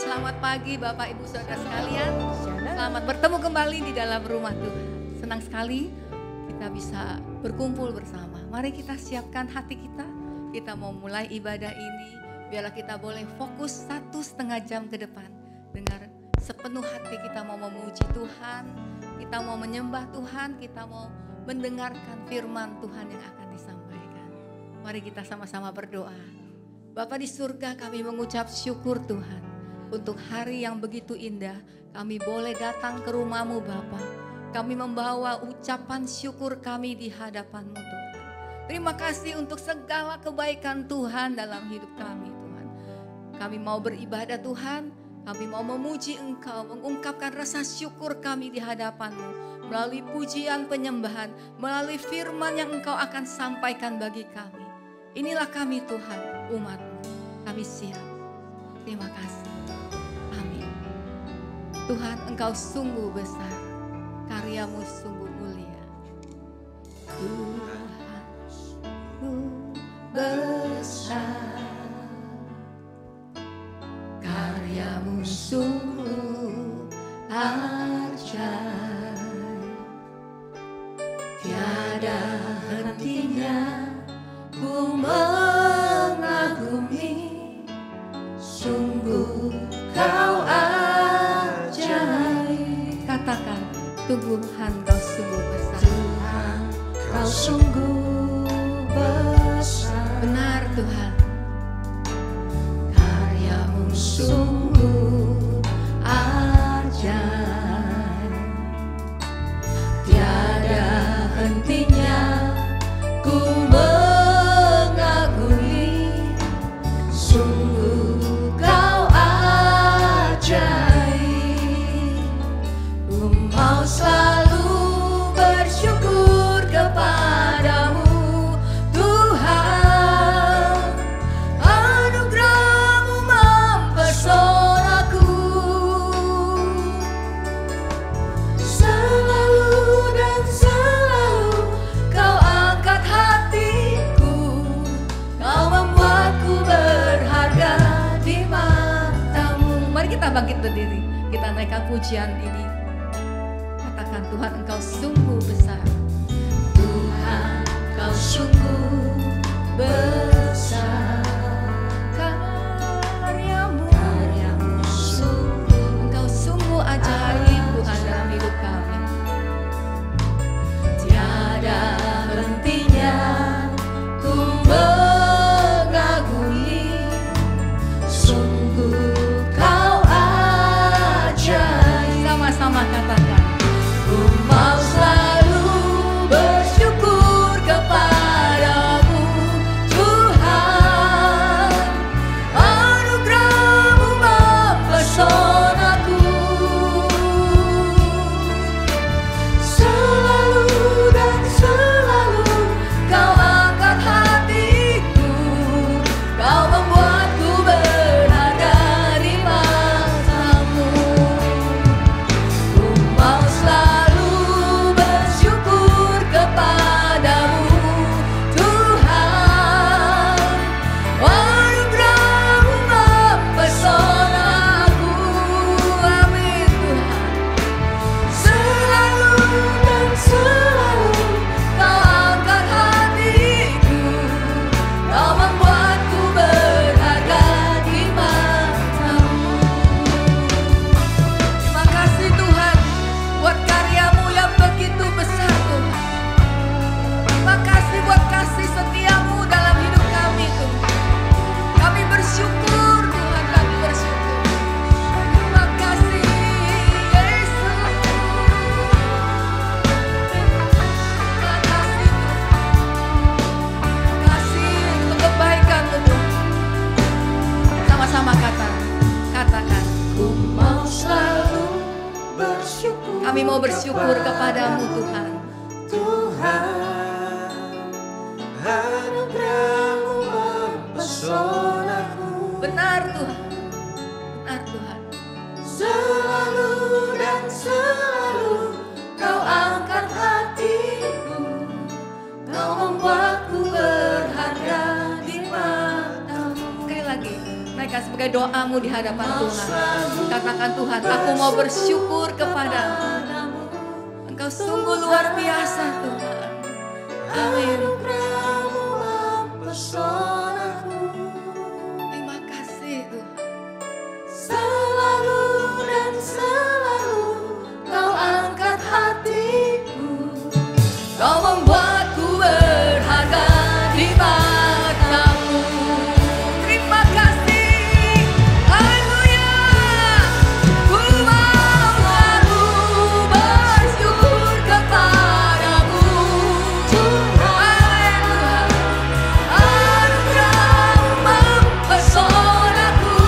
Selamat pagi Bapak Ibu Saudara sekalian. Selamat bertemu kembali di dalam rumah Tuhan. Senang sekali kita bisa berkumpul bersama. Mari kita siapkan hati kita. Kita mau mulai ibadah ini. Biarlah kita boleh fokus 1,5 jam ke depan. Dengar sepenuh hati kita mau memuji Tuhan. Kita mau menyembah Tuhan. Kita mau mendengarkan firman Tuhan yang akan disampaikan. Mari kita sama-sama berdoa. Bapa di surga, kami mengucap syukur Tuhan. Untuk hari yang begitu indah, kami boleh datang ke rumah-Mu Bapa. Kami membawa ucapan syukur kami di hadapan-Mu Tuhan. Terima kasih untuk segala kebaikan Tuhan dalam hidup kami Tuhan. Kami mau beribadah Tuhan, kami mau memuji Engkau, mengungkapkan rasa syukur kami di hadapan-Mu. Melalui pujian penyembahan, melalui firman yang Engkau akan sampaikan bagi kami. Inilah kami Tuhan, umat-Mu. Kami siap. Terima kasih. Tuhan, Engkau sungguh besar, karya-Mu sungguh mulia. Tuhan sungguh besar, karya-Mu sungguh ajaib. Tiada hentinya ku mengagumi, sungguh Kau katakan, Tuhan Kau sungguh besar. Tuhan Kau sungguh besar. Benar Tuhan. Karya-Mu sungguh ajaib. Tiada hentinya ku mengagumi, sungguh Kau ajaib. Mau selalu bersyukur kepadamu Tuhan, anugerah-Mu mempesonaku. Selalu dan selalu Kau angkat hatiku, Kau membuatku berharga di mata-Mu. Mari kita bangkit berdiri, kita naikkan pujian ini. Tuhan, Engkau sungguh besar. Tuhan, Kau sungguh besar. Karya-Mu sungguh, Engkau sungguh ajaib Tuhan dalam hidup kami. Tiada hentinya ku mengagumi, sungguh Kau ajaib. Sama-sama katakan. Mau selalu bersyukur kepadamu Tuhan, anugerah-Mu mempesonaku. Selalu dan selalu Kau angkat hatiku, Kau membuatku berharga di mata-Mu. Ku mau selalu kami mau bersyukur kepadamu Tuhan. Tuhan, anugerah-Mu mempesonaku. Benar Tuhan, benar Tuhan. Selalu dan selalu Kau angkat hatiku, Kau membuatku berharga di mata-Mu. Sekali lagi, naikkan sebagai doamu di hadapan Tuhan. Katakan, Tuhan, aku mau bersyukur kepadamu. Engkau sungguh luar biasa, Tuhan. Amin. Terima kasih, Tuhan. Selalu dan selalu Kau angkat hatiku. Kau membuatku berharga di matamu. Terima kasih. Haleluya. Ku mau selalu bersyukur kepadamu, Tuhan. Anugerah-Mu mempesonaku.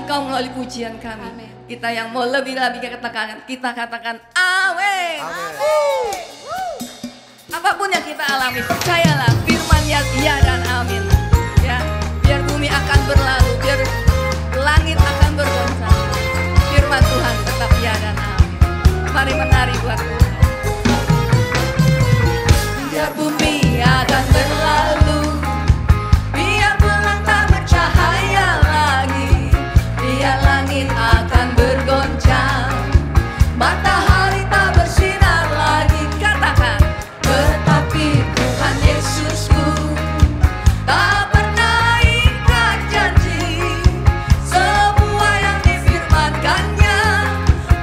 Engkau melalui pujian kami. Amin. Kita yang mau lebih-lebih kita katakan amin. Apapun yang kita alami, percayalah firman ya dan amin. Ya, biar bumi akan berlalu, biar langit akan bergoncang, firman Tuhan tetap ya dan amin. Mari menari buat Tuhan. Biar bumi akan berlalu, biar bulan tak bercahaya lagi, biar langit akan bergoncang, matahari tak bersinar lagi. Katakan, tetapi Tuhan Yesusku tak pernah ingkar janji. Semua yang difirmankannya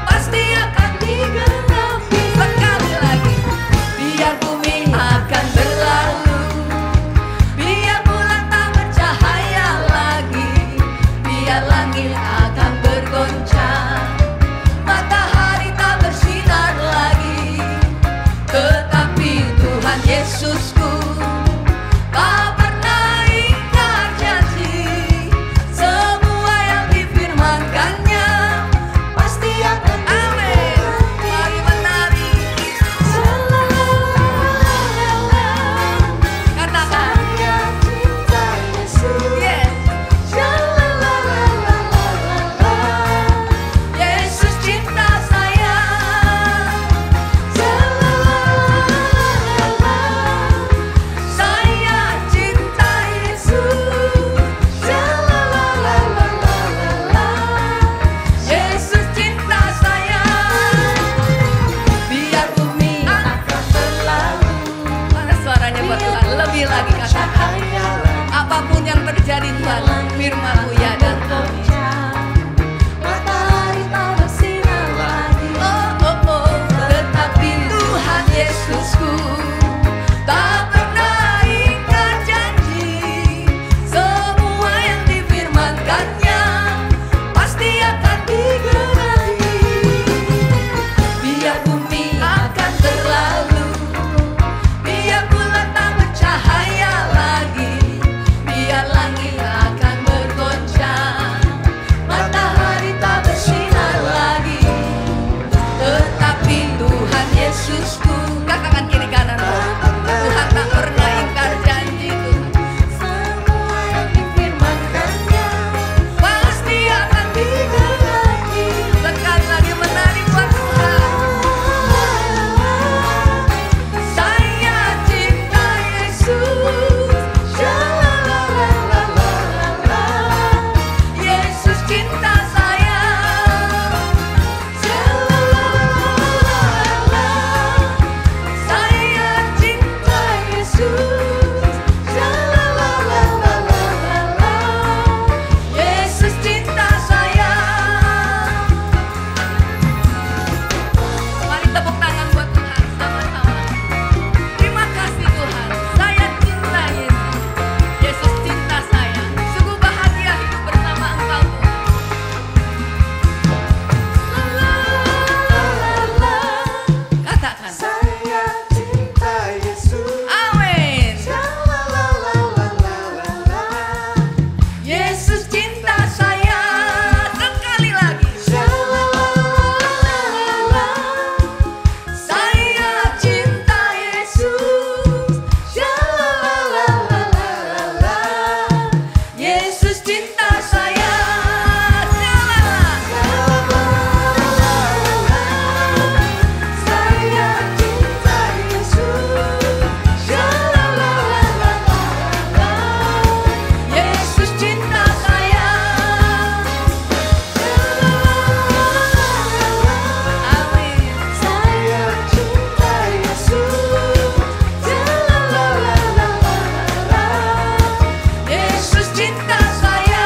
pasti akan digenapi. Sekali lagi, biar bumi akan berlalu, biar bulan tak bercahaya lagi, biar langit akan bergoncang, matahari tak bersinar lagi, tetapi Tuhan Yesusku tak pernah ingkar janji. Semua yang difirmankannya pasti akan amin. Mari menari. Katakan, yes. Yesus cinta saya. Saya cinta Yesus. Yesus cinta saya. Biar bumi akan berlalu. Mana suaranya buat Tuhan? Lebih lagi katakan. Apapun yang terjadi Tuhan, firman-Mu ya dan amin. Matahari tak bersinar lagi, Tetapi Tuhan Yesusku tak pernah ingkar janji. Semua yang difirmankannya pasti akan digenapi. Biar bumi akan berlalu, biar bulan tak bercahaya lagi, biar langit akan bergoncang, matahari tak bersinar lagi, tetapi Tuhan Yesusku, katakan kiri kanan, Tuhan tak pernah ingkar janji. semua yang difirmankannya Pasti akan digenapi. Sekali lagi menari buat Tuhan. Saya cinta Yesus. Yesus cinta saya. Saya cinta Yesus. Yesus cinta saya. Mari tepuk tangan buat Tuhan sama-sama. Terima kasih Tuhan. Saya cinta Yesus. Yesus cinta saya. Sungguh bahagia hidup bersama Engkau Tuhan. Katakan. Saya cinta Yesus. Amin. Yesus cinta saya. Sekali lagi. Saya cinta Yesus. Yesus cinta saya. Saya cinta Yesus. Yesus cinta saya. Amin. Saya cinta Yesus. Yesus cinta saya.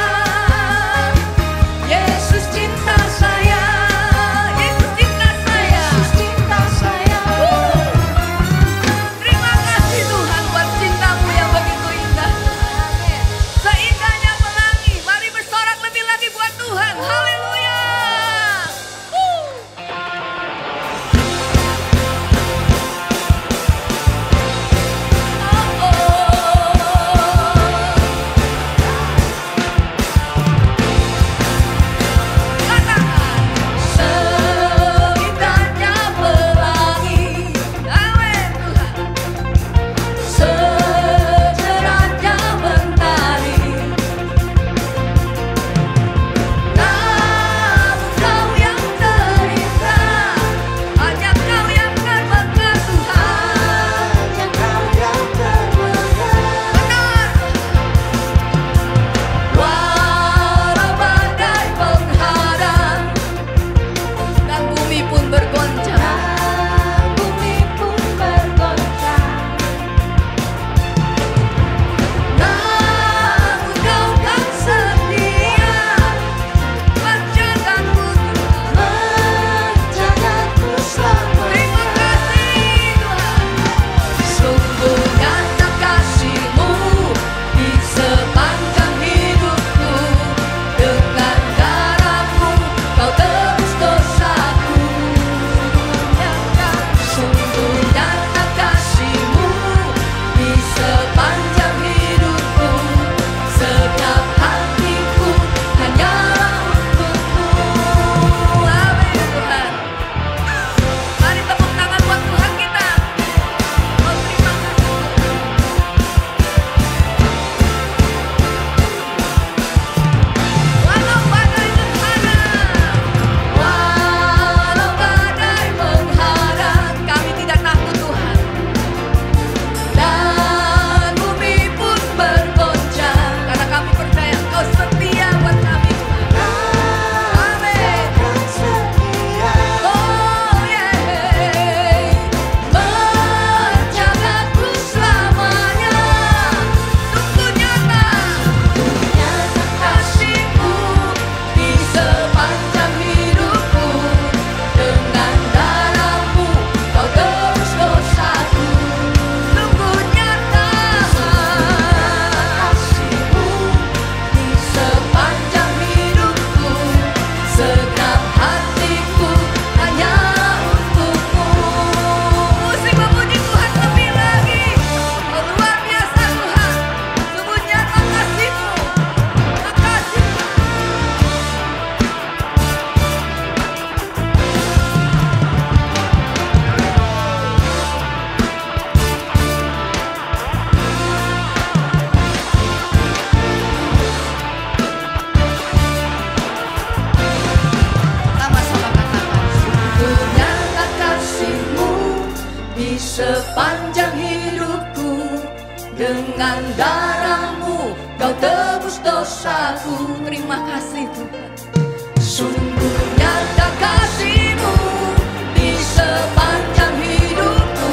darahmu kau tebus dosaku. Terima kasih Tuhan. Sungguh nyata kasih-Mu di sepanjang hidupku.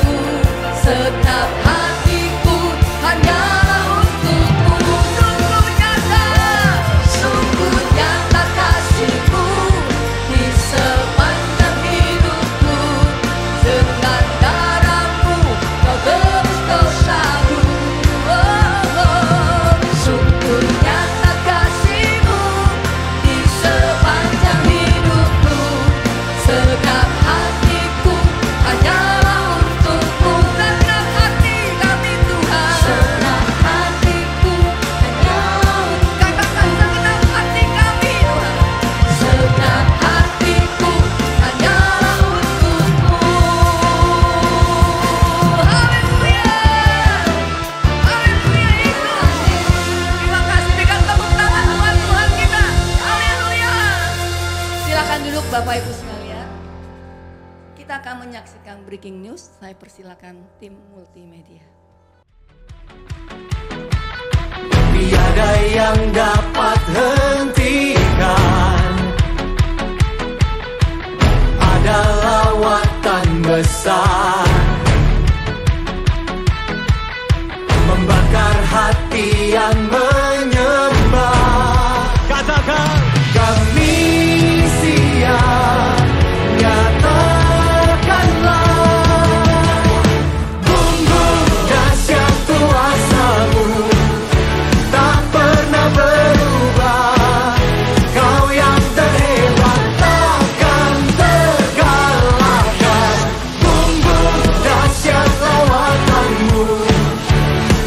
Setiap hatiku hanyalah untuk-Mu. Sungguh nyata kasih-Mu di sepanjang hidupku. Dengan darah-Mu kau tebus dosaku. Sungguh nyata kasih-Mu di sepanjang hidupku. Setiap hatiku hanyalah untuk-Mu. Setiap hati kami Tuhan. Setiap hatiku hanyalah untuk-Mu. Katakan segenap hati kami Tuhan. Setiap hatiku hanyalah untuk-Mu. Haleluya. Haleluya Yesus. Terima kasih, berikan tepuk tangan buat Tuhan kita. Haleluya. Silakan duduk Bapak Ibu sekalian. Kita akan menyaksikan breaking news. Saya persilakan tim multimedia. Tiada yang dapat hentikan. Ada lawatan besar membakar hati yang menyembah. Katakan kami siap, nyatakanlah bumbung dahsyat kuasa-Mu tak pernah berubah. Kau yang terhebat takkan terkalahkan. Bumbung dahsyat lawatan-Mu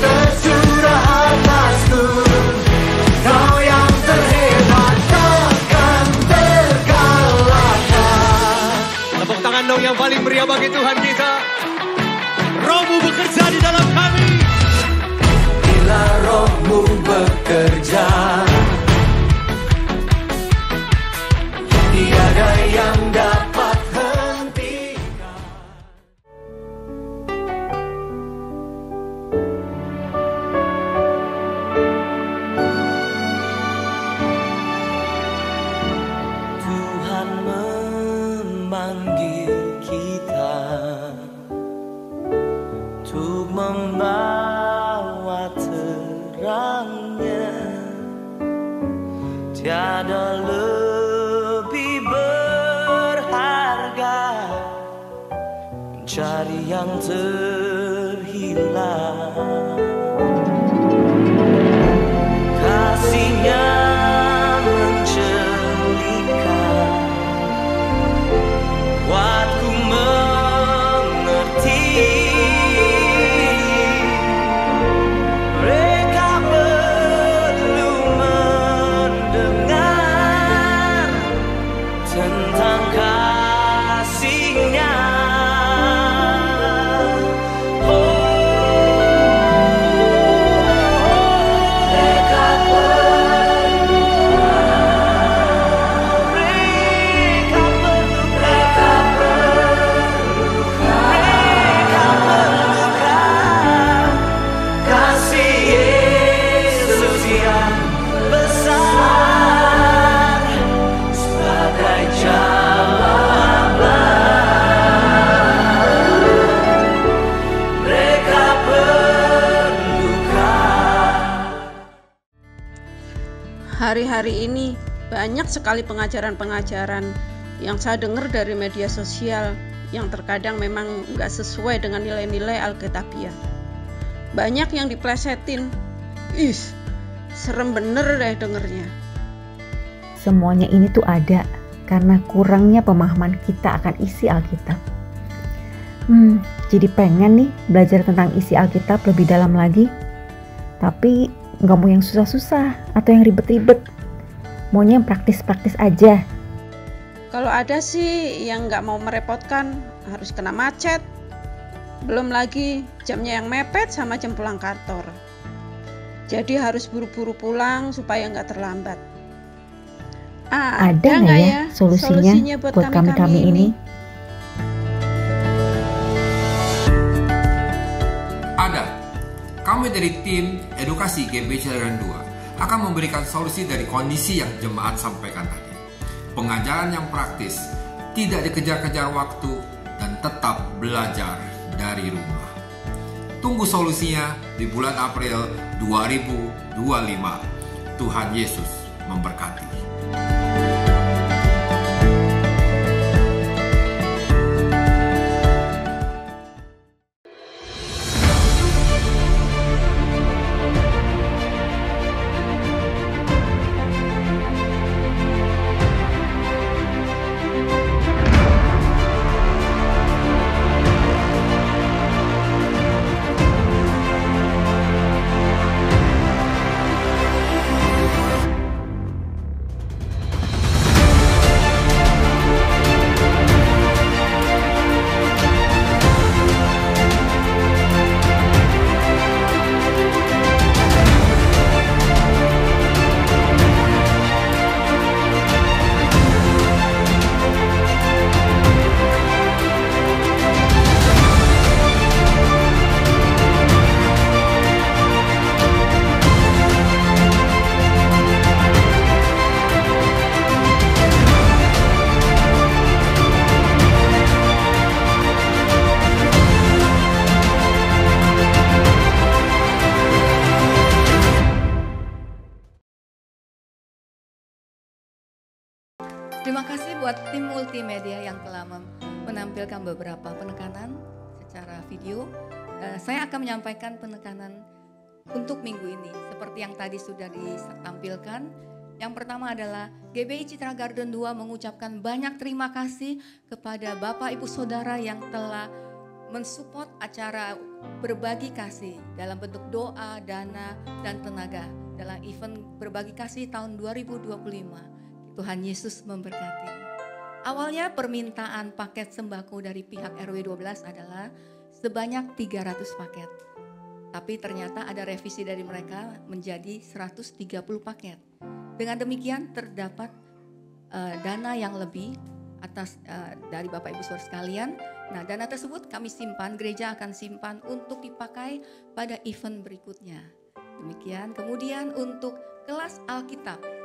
tercurah atasku. Kau yang terhebat takkan terkalahkan. Tepuk tangan dong yang paling meriah bagi Tuhan kita. Roh-Mu bekerja di dalam kami. Bila Roh-Mu bekerja, tiada yang dapat hentikan. Tuhan memanggil kita untuk membawa terang-Nya. Tiada lebih berharga mencari yang terhilang. Kasih-Nya menjelikan, buatku mengerti. Mereka perlu mendengar tentang kasih-Nya. Mereka perlu, mereka perlukan kasih Yesus yang besar sebagai jawaban. Mereka perlukan. Hari-hari ini banyak sekali pengajaran-pengajaran yang saya dengar dari media sosial yang terkadang memang nggak sesuai dengan nilai-nilai Alkitabiah. Banyak yang diplesetin. Ih, serem bener deh dengernya. Semuanya ini tuh ada karena kurangnya pemahaman kita akan isi Alkitab. Jadi pengen nih belajar tentang isi Alkitab lebih dalam lagi. Tapi nggak mau yang susah-susah atau yang ribet-ribet. Maunya yang praktis-praktis aja. Kalau ada sih yang nggak mau merepotkan, harus kena macet. Belum lagi jamnya yang mepet sama jam pulang kantor. Jadi harus buru-buru pulang supaya nggak terlambat. Ada nggak ya solusinya buat kami-kami ini? Ada. Kamu Kami dari tim edukasi GBI Cadangan 2 akan memberikan solusi dari kondisi yang jemaat sampaikan tadi. Pengajaran yang praktis, tidak dikejar-kejar waktu, dan tetap belajar dari rumah. Tunggu solusinya di bulan April 2025. Tuhan Yesus memberkati. Terima kasih buat tim multimedia yang telah menampilkan beberapa penekanan secara video. Saya akan menyampaikan penekanan untuk minggu ini seperti yang tadi sudah ditampilkan. Yang pertama adalah GBI Citra Garden 2 mengucapkan banyak terima kasih kepada Bapak Ibu Saudara yang telah mensupport acara berbagi kasih dalam bentuk doa, dana, dan tenaga dalam event berbagi kasih tahun 2025. Tuhan Yesus memberkati. Awalnya permintaan paket sembako dari pihak RW 12 adalah sebanyak 300 paket. Tapi ternyata ada revisi dari mereka menjadi 130 paket. Dengan demikian terdapat dana yang lebih atas dari Bapak Ibu Saudara sekalian. Nah, dana tersebut kami simpan, gereja akan simpan untuk dipakai pada event berikutnya. Demikian. Kemudian untuk kelas Alkitab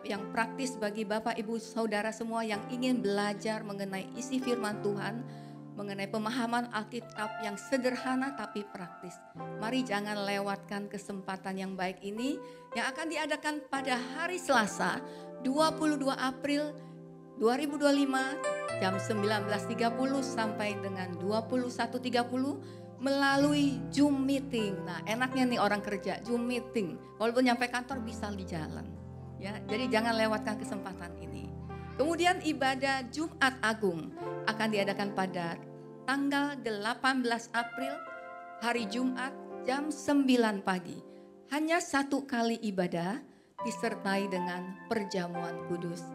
yang praktis bagi Bapak Ibu Saudara semua yang ingin belajar mengenai isi firman Tuhan, mengenai pemahaman Alkitab yang sederhana tapi praktis. Mari jangan lewatkan kesempatan yang baik ini yang akan diadakan pada hari Selasa 22 April 2025 jam 19.30 sampai dengan 21.30 melalui Zoom meeting. Nah, enaknya nih orang kerja Zoom meeting. Walaupun nyampe kantor bisa di jalan. Ya, jadi jangan lewatkan kesempatan ini. Kemudian ibadah Jumat Agung akan diadakan pada tanggal 18 April hari Jumat jam 9 pagi. Hanya satu kali ibadah disertai dengan perjamuan kudus.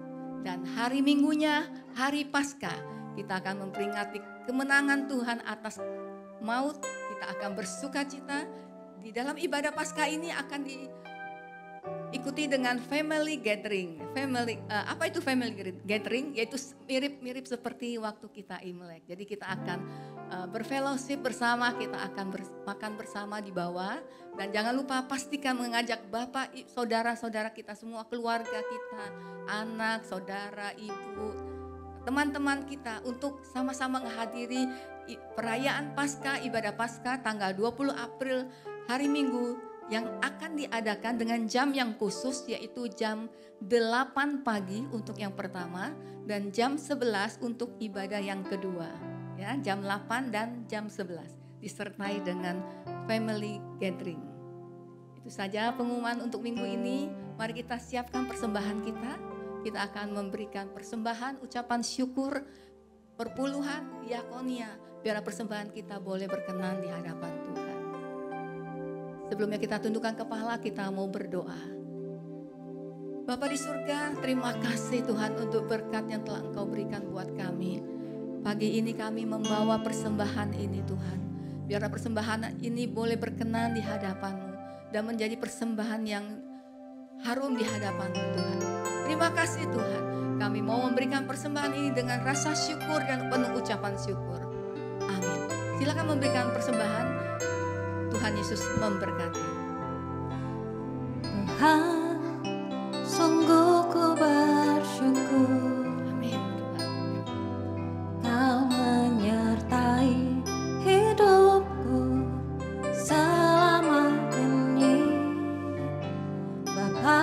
Dan hari Minggunya, hari Paskah, kita akan memperingati kemenangan Tuhan atas maut. Kita akan bersukacita. Di dalam ibadah Paskah ini akan diikuti dengan family gathering. Apa itu family gathering? Yaitu mirip-mirip seperti waktu kita Imlek. Jadi kita akan berfellowship bersama, kita akan makan bersama di bawah. Dan jangan lupa pastikan mengajak Bapak, saudara-saudara kita semua, keluarga kita, anak, saudara, ibu, teman-teman kita untuk sama-sama menghadiri perayaan Paskah, ibadah Paskah tanggal 20 April hari Minggu yang akan diadakan dengan jam yang khusus, yaitu jam 8 pagi untuk yang pertama dan jam 11 untuk ibadah yang kedua. Ya, jam 8 dan jam 11 disertai dengan family gathering. Itu saja pengumuman untuk minggu ini. Mari kita siapkan persembahan kita. Kita akan memberikan persembahan, ucapan syukur, perpuluhan, diakonia, biar persembahan kita boleh berkenan di hadapan Tuhan. Sebelumnya kita tundukkan kepala, kita mau berdoa. Bapa di surga, terima kasih Tuhan untuk berkat yang telah Engkau berikan buat kami. Pagi ini kami membawa persembahan ini Tuhan. Biar persembahan ini boleh berkenan di hadapan-Mu dan menjadi persembahan yang harum di hadapan-Mu Tuhan. Terima kasih Tuhan. Kami mau memberikan persembahan ini dengan rasa syukur dan penuh ucapan syukur. Amin. Silakan memberikan persembahan. Tuhan Yesus memberkati. Tuhan, sungguh ku bersyukur. Amin. Kau menyertai hidupku selama ini. Bapa,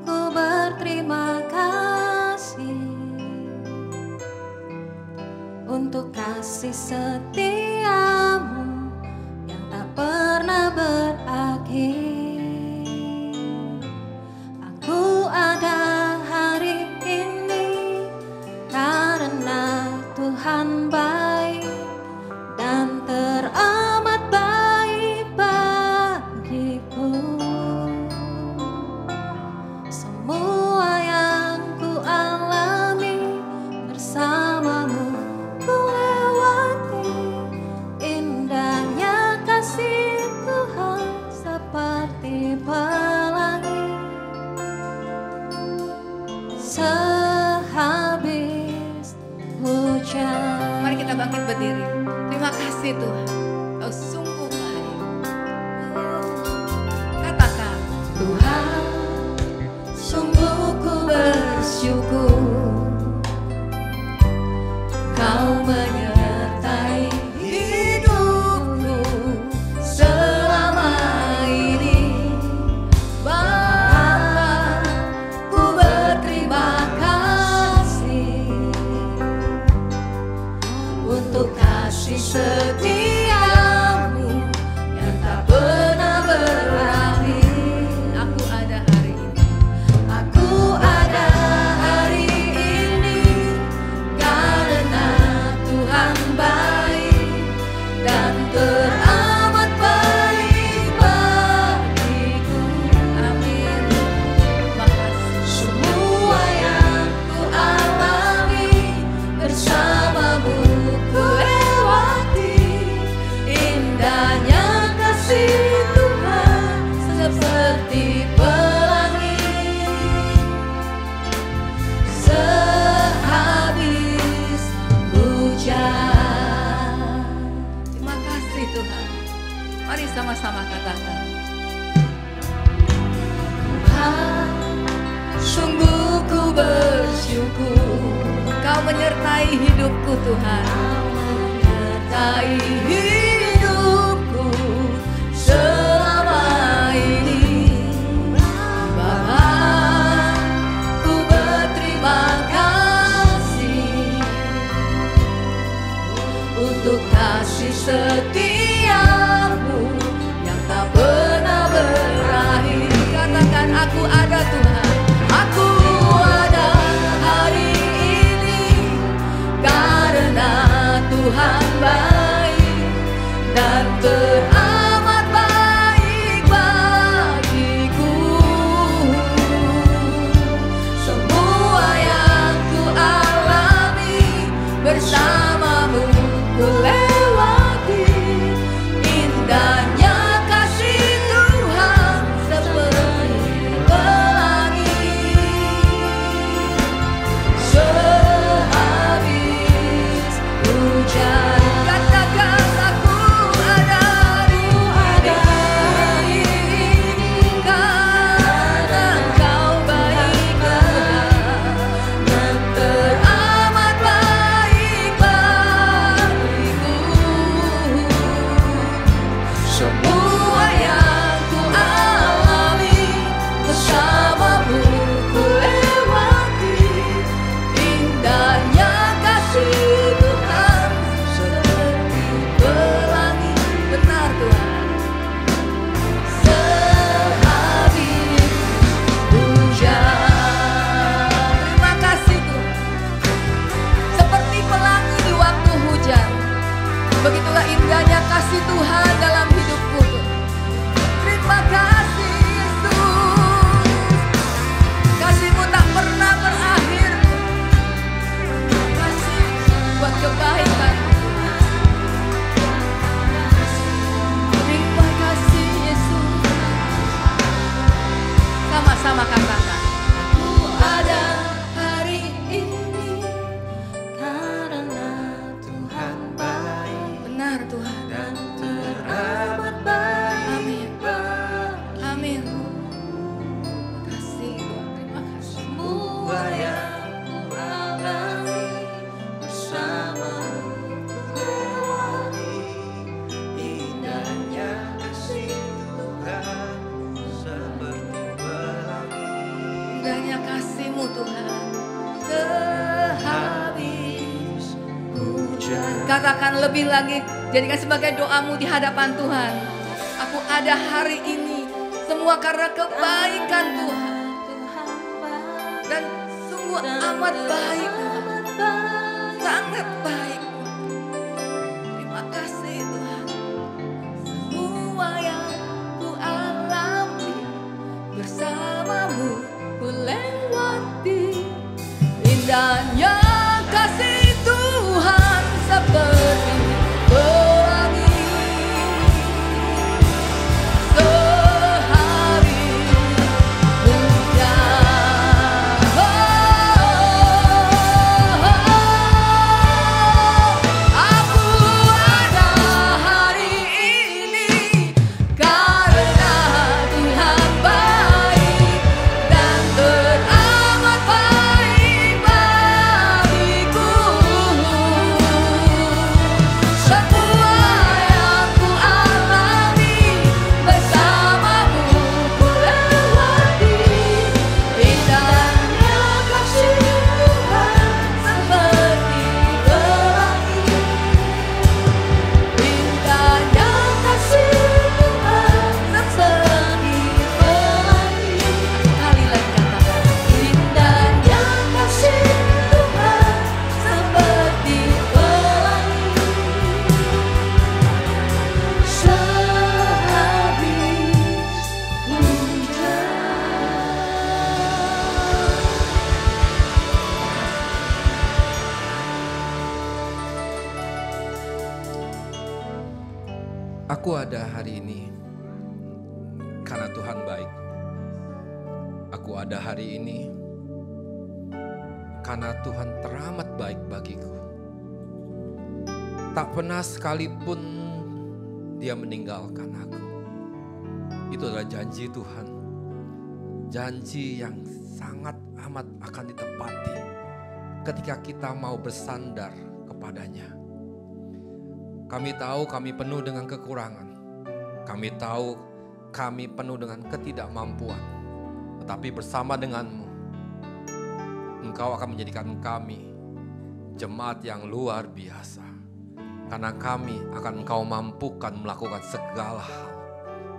ku berterima kasih untuk kasih setiamu yang tak pernah berakhir. Aku ada hari ini karena Tuhan baik dan teramat baik bagiku. Semua yang ku alami bersamamu ku lewati. Indahnya kasih Tuhan seperti pelangi. Sehabis hujan. Mari kita bangkit berdiri. Terima kasih Tuhan, Kau sungguh baik. Katakan, Tuhan, sungguh ku bersyukur. Kau menyertai hidupku selama ini. Bapa, ku berterima kasih untuk kasih setiamu yang tak pernah berakhir. aku ada hari ini. Aku ada hari ini karena Tuhan baik dan teramat baik bagiku. Amin. Terima kasih. Semua yang ku alami bersamamu ku lewati. Indahnya kasih Tuhan seperti pelangi. Sehabis hujan. Terima kasih Tuhan. Mari sama-sama katakan. Tuhan, sungguh ku bersyukur. Kau menyertai hidupku Tuhan. Menyertai hidupku selama ini. Bapa, ku berterima kasih untuk kasih setiamu yang tak pernah berakhir. Katakan, aku ada Tuhan. Aku ada hari ini karena Tuhan baik dan teramat baik bagiku. Semua yang ku alami bersamamu ku lewati. Indahnya kasih Tuhan seperti pelangi. Sehabis hujan. Katakan, aku ada hari ini karena Kau baik dan teramat baik bagiku. Semua yang ku alami bersamamu ku lewati. Indahnya kasih Tuhan seperti pelangi. benar Tuhan. Sehabis hujan. Terima kasih Tuhan. Seperti pelangi di waktu hujan. Begitulah indahnya kasih Tuhan dalam hidupku. Terima kasih Yesus. Kasih-Mu tak pernah berakhir. Terima kasih buat kebaikan. Terima kasih Yesus. Sama-sama katakan. Aku ada hari ini karena Tuhan baik Benar Tuhan. dan teramat indahnya kasih-Mu Tuhan. Sehabis hujan. Katakan lebih lagi, jadikan sebagai doamu di hadapan Tuhan. Aku ada hari ini semua karena kebaikan Tuhan. Dan sungguh amat baik Tuhan. Sangat baik. Terima kasih Tuhan. Semua yang ku alami bersamamu ku lewati. Indahnya kasih Tuhan seperti pelangi. Aku ada hari ini karena Tuhan baik. Aku ada hari ini karena Tuhan teramat baik bagiku. Tak pernah sekalipun Dia meninggalkan aku. Itu adalah janji Tuhan. Janji yang sangat amat akan ditepati ketika kita mau bersandar kepadanya. Kami tahu kami penuh dengan kekurangan. Kami tahu kami penuh dengan ketidakmampuan. Tetapi bersama denganmu, Engkau akan menjadikan kami jemaat yang luar biasa. Karena kami akan Engkau mampukan melakukan segala hal.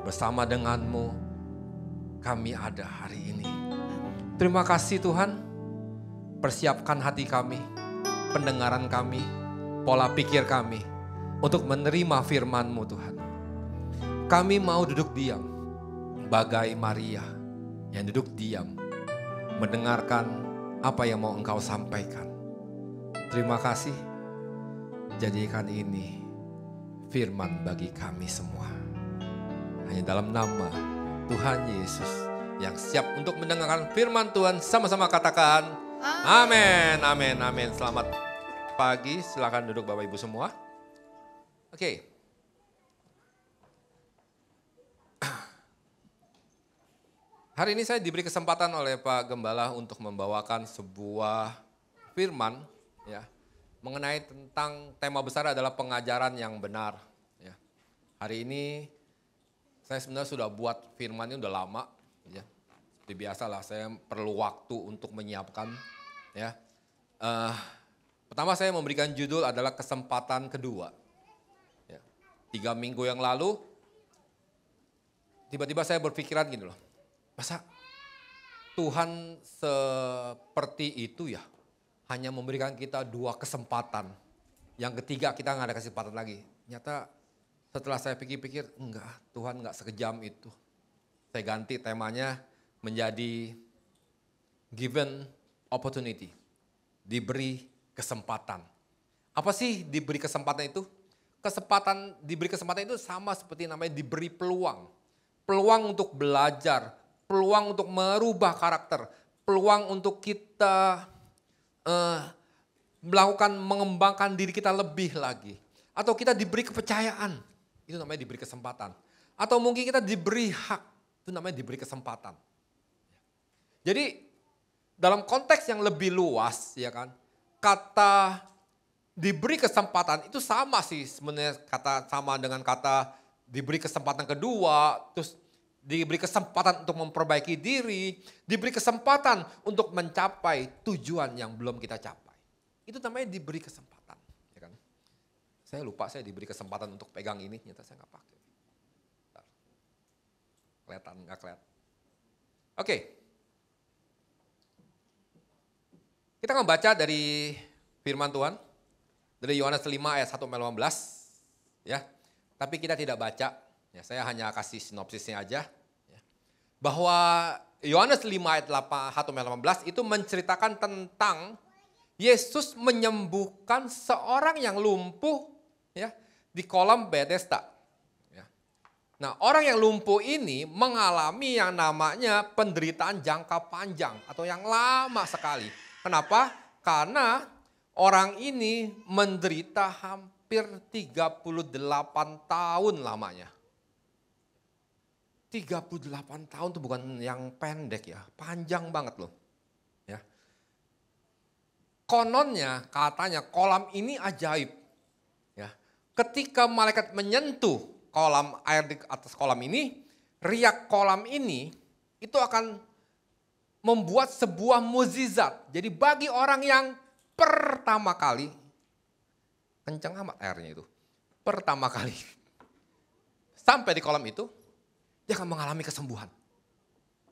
Bersama denganmu, kami ada hari ini. Terima kasih Tuhan. Persiapkan hati kami, pendengaran kami, pola pikir kami, untuk menerima firman-Mu Tuhan. Kami mau duduk diam, bagai Maria yang duduk diam, mendengarkan apa yang mau Engkau sampaikan. Terima kasih, jadikan ini firman bagi kami semua. Hanya dalam nama Tuhan Yesus yang siap untuk mendengarkan firman Tuhan, sama-sama katakan amin, amin, amin. Selamat pagi, silakan duduk Bapak Ibu semua. Oke. Hari ini saya diberi kesempatan oleh Pak Gembala untuk membawakan sebuah firman ya, mengenai tentang tema besar adalah pengajaran yang benar ya. Hari ini saya sebenarnya sudah buat firman ini udah lama ya. Seperti biasa lah, saya perlu waktu untuk menyiapkan ya. Pertama saya memberikan judul adalah kesempatan kedua. 3 minggu yang lalu, tiba-tiba saya berpikiran gini loh, masa Tuhan seperti itu ya, hanya memberikan kita 2 kesempatan, yang ketiga kita nggak ada kesempatan lagi. Ternyata setelah saya pikir-pikir, enggak, Tuhan nggak sekejam itu. Saya ganti temanya menjadi given opportunity, diberi kesempatan. Apa sih diberi kesempatan itu? Diberi kesempatan itu sama seperti namanya diberi peluang. Peluang untuk belajar, peluang untuk merubah karakter, peluang untuk kita mengembangkan diri kita lebih lagi. Atau kita diberi kepercayaan, itu namanya diberi kesempatan. Atau mungkin kita diberi hak, itu namanya diberi kesempatan. Jadi dalam konteks yang lebih luas ya kan, kata diberi kesempatan itu sama sih sebenarnya, kata sama dengan kata diberi kesempatan kedua, terus diberi kesempatan untuk memperbaiki diri, diberi kesempatan untuk mencapai tujuan yang belum kita capai. Itu namanya diberi kesempatan. Ya kan? Saya lupa saya diberi kesempatan untuk pegang ini, ternyata saya nggak pakai. Bentar. Kelihatan, nggak kelihatan. Oke. Kita akan baca dari firman Tuhan. Dari Yohanes 5 ayat 1-15. Ya. Tapi kita tidak baca. Ya, saya hanya kasih sinopsisnya aja. Ya. Bahwa Yohanes 5 ayat 1-15 itu menceritakan tentang Yesus menyembuhkan seorang yang lumpuh ya, di kolam Bethesda. Ya. Nah, orang yang lumpuh ini mengalami yang namanya penderitaan jangka panjang atau yang lama sekali. Kenapa? Karena orang ini menderita hampir 38 tahun lamanya. 38 tahun itu bukan yang pendek ya, panjang banget loh. Ya. Kononnya katanya kolam ini ajaib. Ya. Ketika malaikat menyentuh kolam air di atas kolam ini, riak kolam ini itu akan membuat sebuah mukjizat. Jadi bagi orang yang pertama kali, kencang amat airnya itu, pertama kali sampai di kolam itu, dia akan mengalami kesembuhan.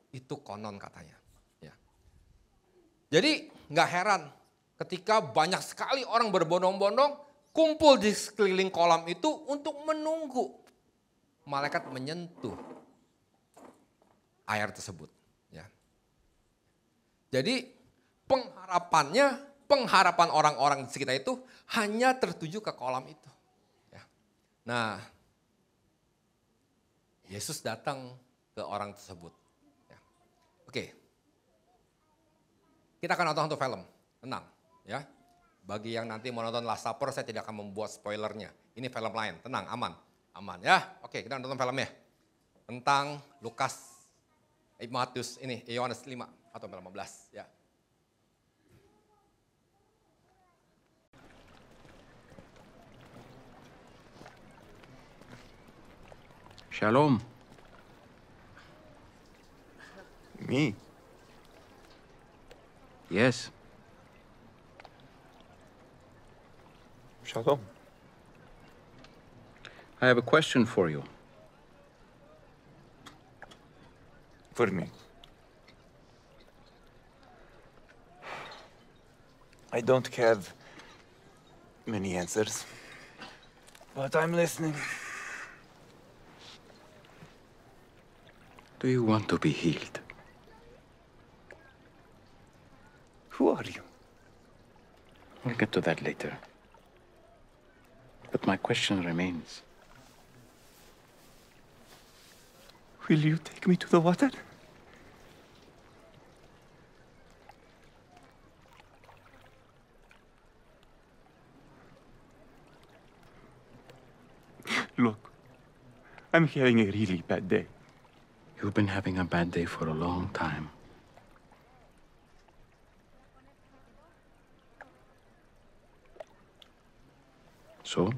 Itu konon katanya. Ya. Jadi nggak heran ketika banyak sekali orang berbondong-bondong kumpul di sekeliling kolam itu untuk menunggu malaikat menyentuh air tersebut. Ya. Jadi pengharapan orang-orang di sekitar itu hanya tertuju ke kolam itu. Ya. Nah, Yesus datang ke orang tersebut. Ya. Oke, kita akan nonton satu film, tenang ya. Bagi yang nanti mau nonton Last Supper, saya tidak akan membuat spoilernya. Ini film lain, tenang, aman ya. Oke, kita nonton filmnya tentang Lukas, Matius, ini Yohanes 5 atau 15 ya. Shalom. Me? Yes. Shalom. I have a question for you. For me. I don't have many answers, but I'm listening. Do you want to be healed? Who are you? We'll get to that later. But my question remains. Will you take me to the water? Look, I'm having a really bad day. You've been having a bad day for a long time. So?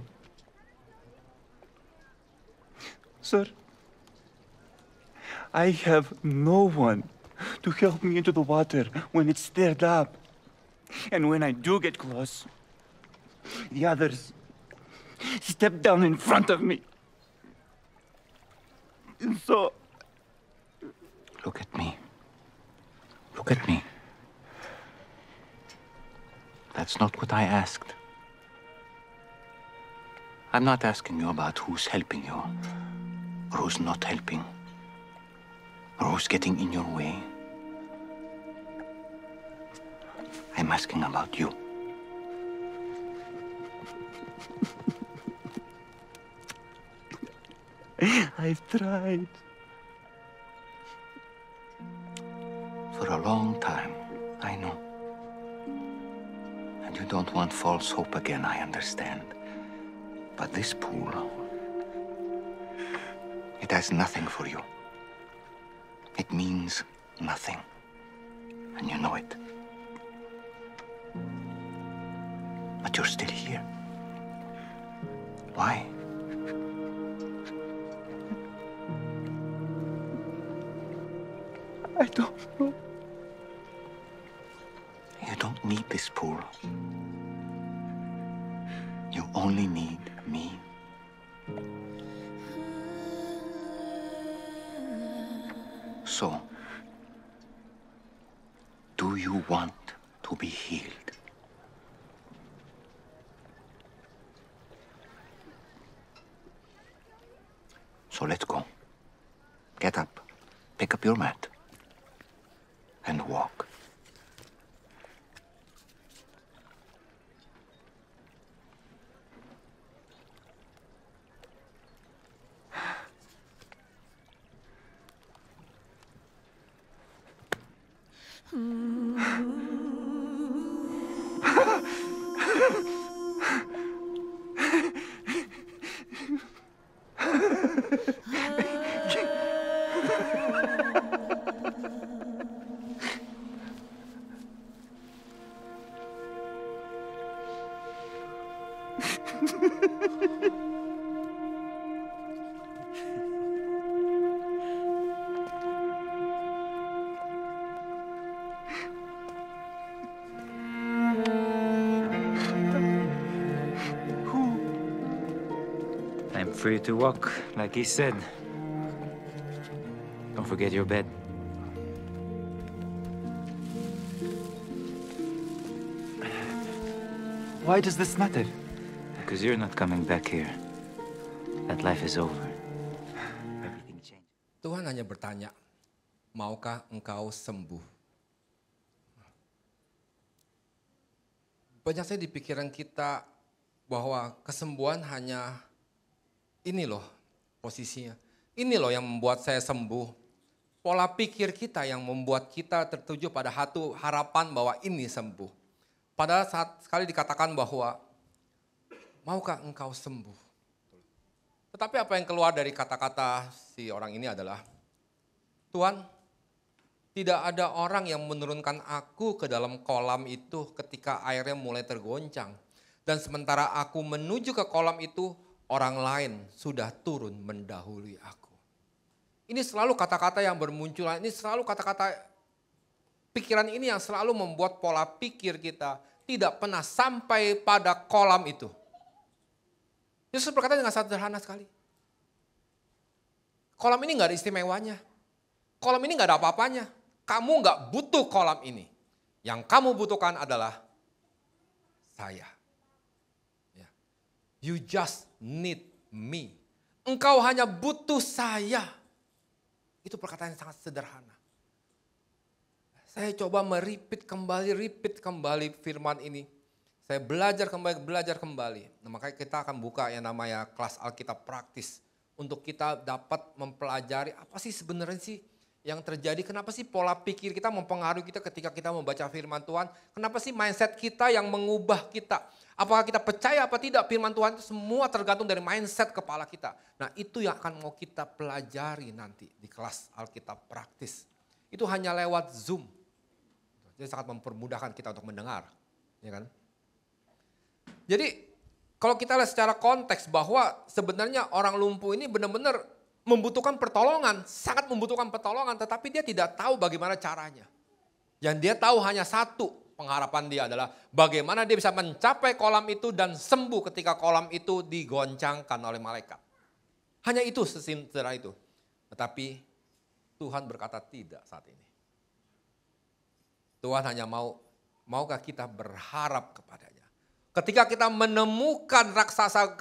Sir, I have no one to help me into the water when it's stirred up. And when I do get close, the others step down in front of me. And so... Look at me. Look at me. That's not what I asked. I'm not asking you about who's helping you, or who's not helping, or who's getting in your way. I'm asking about you. I've tried. For a long time, I know. And you don't want false hope again, I understand. But this pool, it has nothing for you. It means nothing. And you know it. But you're still here. Why? don't know. You don't need this pool. You only need me. So, do you want to be healed? So let's go. Get up, pick up your mat, and walk. I'm free to walk, like he said. Don't forget your bed. Why does this matter? Because you're not coming back here. That life is over. Everything changed. Tuhan hanya bertanya, maukah engkau sembuh? Banyak saya di pikiran kita bahwa kesembuhan hanya ini loh posisinya. Ini loh yang membuat saya sembuh. Pola pikir kita yang membuat kita tertuju pada harapan bahwa ini sembuh. Padahal saat sekali dikatakan bahwa maukah engkau sembuh? Tetapi apa yang keluar dari kata-kata si orang ini adalah, Tuhan, tidak ada orang yang menurunkan aku ke dalam kolam itu ketika airnya mulai tergoncang. Dan sementara aku menuju ke kolam itu, orang lain sudah turun mendahului aku. Ini selalu kata-kata yang bermunculan, ini selalu kata-kata pikiran ini yang selalu membuat pola pikir kita tidak pernah sampai pada kolam itu. Yesus berkata dengan sederhana sekali. Kolam ini gak ada istimewanya. Kolam ini gak ada apa-apanya. Kamu gak butuh kolam ini. Yang kamu butuhkan adalah saya. You just need me. Engkau hanya butuh saya. Itu perkataan yang sangat sederhana. Saya coba repeat kembali firman ini. Saya belajar kembali. Nah, makanya kita akan buka yang namanya kelas Alkitab praktis. Untuk kita dapat mempelajari apa sih sebenarnya sih yang terjadi. Kenapa sih pola pikir kita mempengaruhi kita ketika kita membaca firman Tuhan. Kenapa sih mindset kita yang mengubah kita. Apakah kita percaya apa tidak firman Tuhan itu semua tergantung dari mindset kepala kita. Nah itu yang akan mau kita pelajari nanti di kelas Alkitab praktis. Itu hanya lewat Zoom. Jadi sangat mempermudahkan kita untuk mendengar. Ya kan? Jadi kalau kita lihat secara konteks bahwa sebenarnya orang lumpuh ini benar-benar membutuhkan pertolongan. Sangat membutuhkan pertolongan tetapi dia tidak tahu bagaimana caranya. Yang dia tahu hanya satu. Pengharapan dia adalah bagaimana dia bisa mencapai kolam itu dan sembuh ketika kolam itu digoncangkan oleh malaikat. Hanya itu sesederhana itu. Tetapi Tuhan berkata tidak saat ini. Tuhan hanya maukah kita berharap kepadanya. Ketika kita menemukan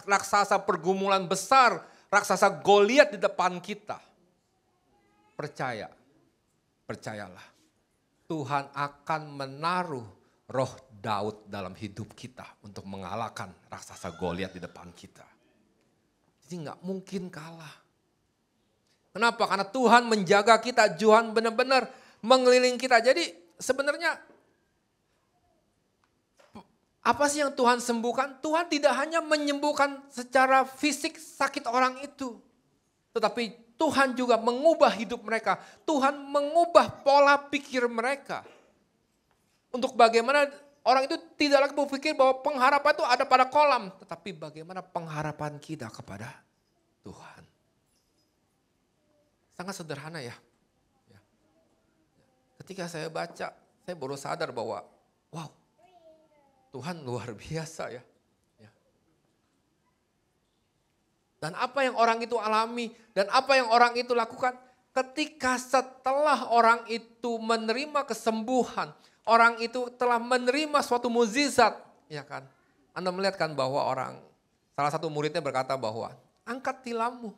raksasa pergumulan besar, raksasa Goliat di depan kita. Percayalah. Tuhan akan menaruh roh Daud dalam hidup kita untuk mengalahkan raksasa Goliat di depan kita. Jadi gak mungkin kalah. Kenapa? Karena Tuhan menjaga kita, Tuhan benar-benar mengelilingi kita. Jadi sebenarnya apa sih yang Tuhan sembuhkan? Tuhan tidak hanya menyembuhkan secara fisik sakit orang itu. Tetapi Tuhan juga mengubah hidup mereka. Tuhan mengubah pola pikir mereka. Untuk bagaimana orang itu tidak lagi berpikir bahwa pengharapan itu ada pada kolam. Tetapi bagaimana pengharapan kita kepada Tuhan. Sangat sederhana ya. ketika saya baca, saya baru sadar bahwa, wow, Tuhan luar biasa ya. Dan apa yang orang itu alami, dan apa yang orang itu lakukan, ketika setelah orang itu menerima kesembuhan, orang itu telah menerima suatu mukjizat, ya kan? Anda melihat kan bahwa salah satu muridnya berkata bahwa, angkat tilammu,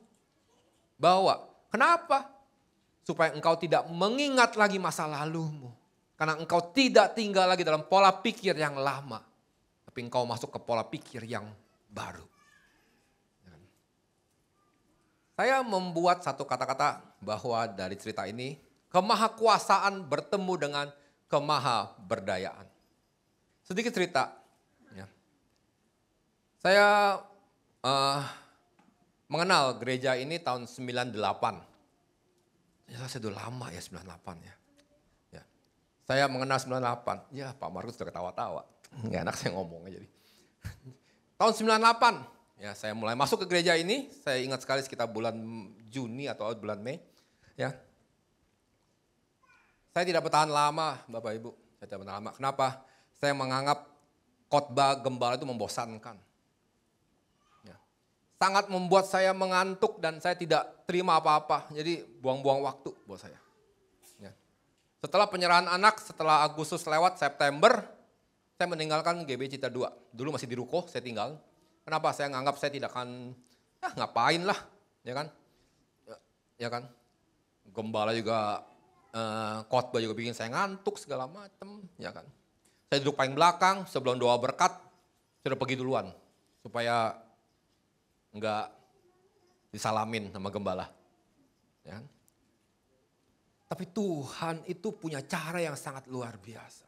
bawa. Kenapa? Supaya engkau tidak mengingat lagi masa lalumu. Karena engkau tidak tinggal lagi dalam pola pikir yang lama, tapi engkau masuk ke pola pikir yang baru. Saya membuat satu kata-kata bahwa dari cerita ini, kemahakuasaan bertemu dengan kemahaberdayaan. Sedikit cerita. Ya. Saya mengenal gereja ini tahun 98. Ya, saya sudah lama ya 98 ya. Ya. Saya mengenal 98. Ya Pak Markus sudah ketawa-tawa. Nggak enak saya ngomongnya jadi. Tahun 98. Ya, saya mulai masuk ke gereja ini, saya ingat sekali sekitar bulan Juni atau bulan Mei. Ya. Saya tidak bertahan lama, Bapak Ibu. Saya tidak bertahan lama. Kenapa? Saya menganggap khotbah gembala itu membosankan. Ya. Sangat membuat saya mengantuk dan saya tidak terima apa-apa. Jadi buang-buang waktu buat saya. Ya. Setelah penyerahan anak, setelah Agustus lewat, September, saya meninggalkan GBI Citra 2. Dulu masih di Ruko, saya tinggal. Kenapa? Saya nganggap saya tidak akan, ngapain lah, ya kan? Ya kan? Gembala juga, khotbah juga bikin saya ngantuk segala macam, ya kan? Saya duduk paling belakang, sebelum doa berkat, sudah pergi duluan. Supaya enggak disalamin sama gembala. Ya kan? Tapi Tuhan itu punya cara yang sangat luar biasa.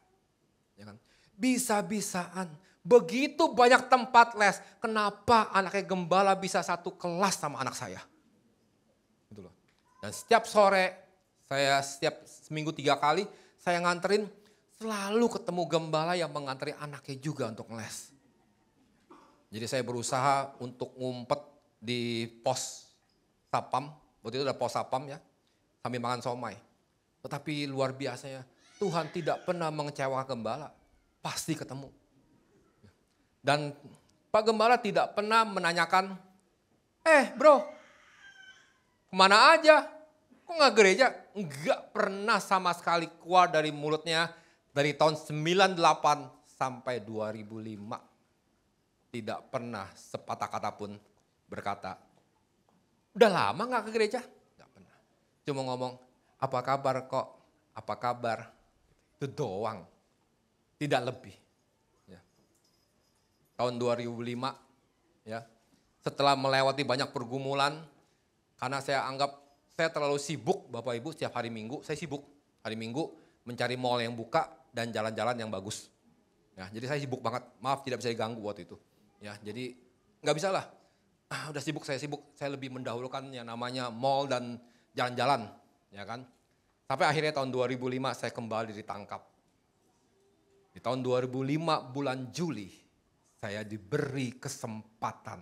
Ya kan? Bisa-bisaan. Begitu banyak tempat les. Kenapa anaknya gembala bisa satu kelas sama anak saya? Gitu loh. Dan setiap sore, saya setiap seminggu 3 kali, saya nganterin, selalu ketemu gembala yang mengantri anaknya juga untuk les. Jadi saya berusaha untuk ngumpet di pos sapam. Waktu itu ada pos sapam ya, sambil makan somai. Tetapi luar biasanya, Tuhan tidak pernah mengecewakan gembala. Pasti ketemu. Dan Pak Gembala tidak pernah menanyakan, bro, kemana aja? Kok gak gereja? Enggak pernah sama sekali keluar dari mulutnya dari tahun 98 sampai 2005. Tidak pernah sepatah kata pun berkata, udah lama gak ke gereja? Gak pernah. Cuma ngomong, apa kabar kok? Apa kabar? Itu doang. Tidak lebih. Tahun 2005, ya, setelah melewati banyak pergumulan, karena saya anggap saya terlalu sibuk, Bapak Ibu, setiap hari Minggu, saya sibuk hari Minggu mencari mall yang buka dan jalan-jalan yang bagus. Ya, jadi saya sibuk banget, maaf tidak bisa diganggu waktu itu. Ya, jadi nggak bisa lah, udah sibuk, saya lebih mendahulukan yang namanya mall dan jalan-jalan, ya kan. Sampai akhirnya tahun 2005 saya kembali ditangkap. Di tahun 2005 bulan Juli, saya diberi kesempatan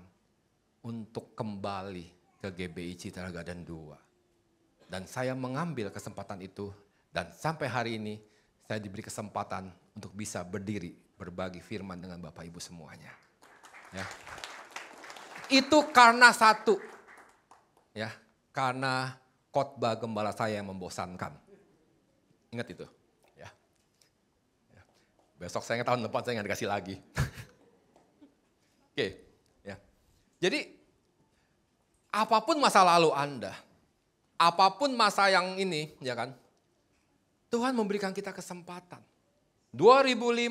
untuk kembali ke GBI Citra Gadan 2. Dan saya mengambil kesempatan itu dan sampai hari ini saya diberi kesempatan untuk bisa berdiri berbagi firman dengan Bapak Ibu semuanya. Ya. Itu karena satu, ya, karena khotbah gembala saya yang membosankan. Ingat itu. Ya. Besok saya tahun depan saya nggak dikasih lagi. Oke, ya. Jadi apapun masa lalu Anda, apapun masa yang ini, ya kan, Tuhan memberikan kita kesempatan. 2005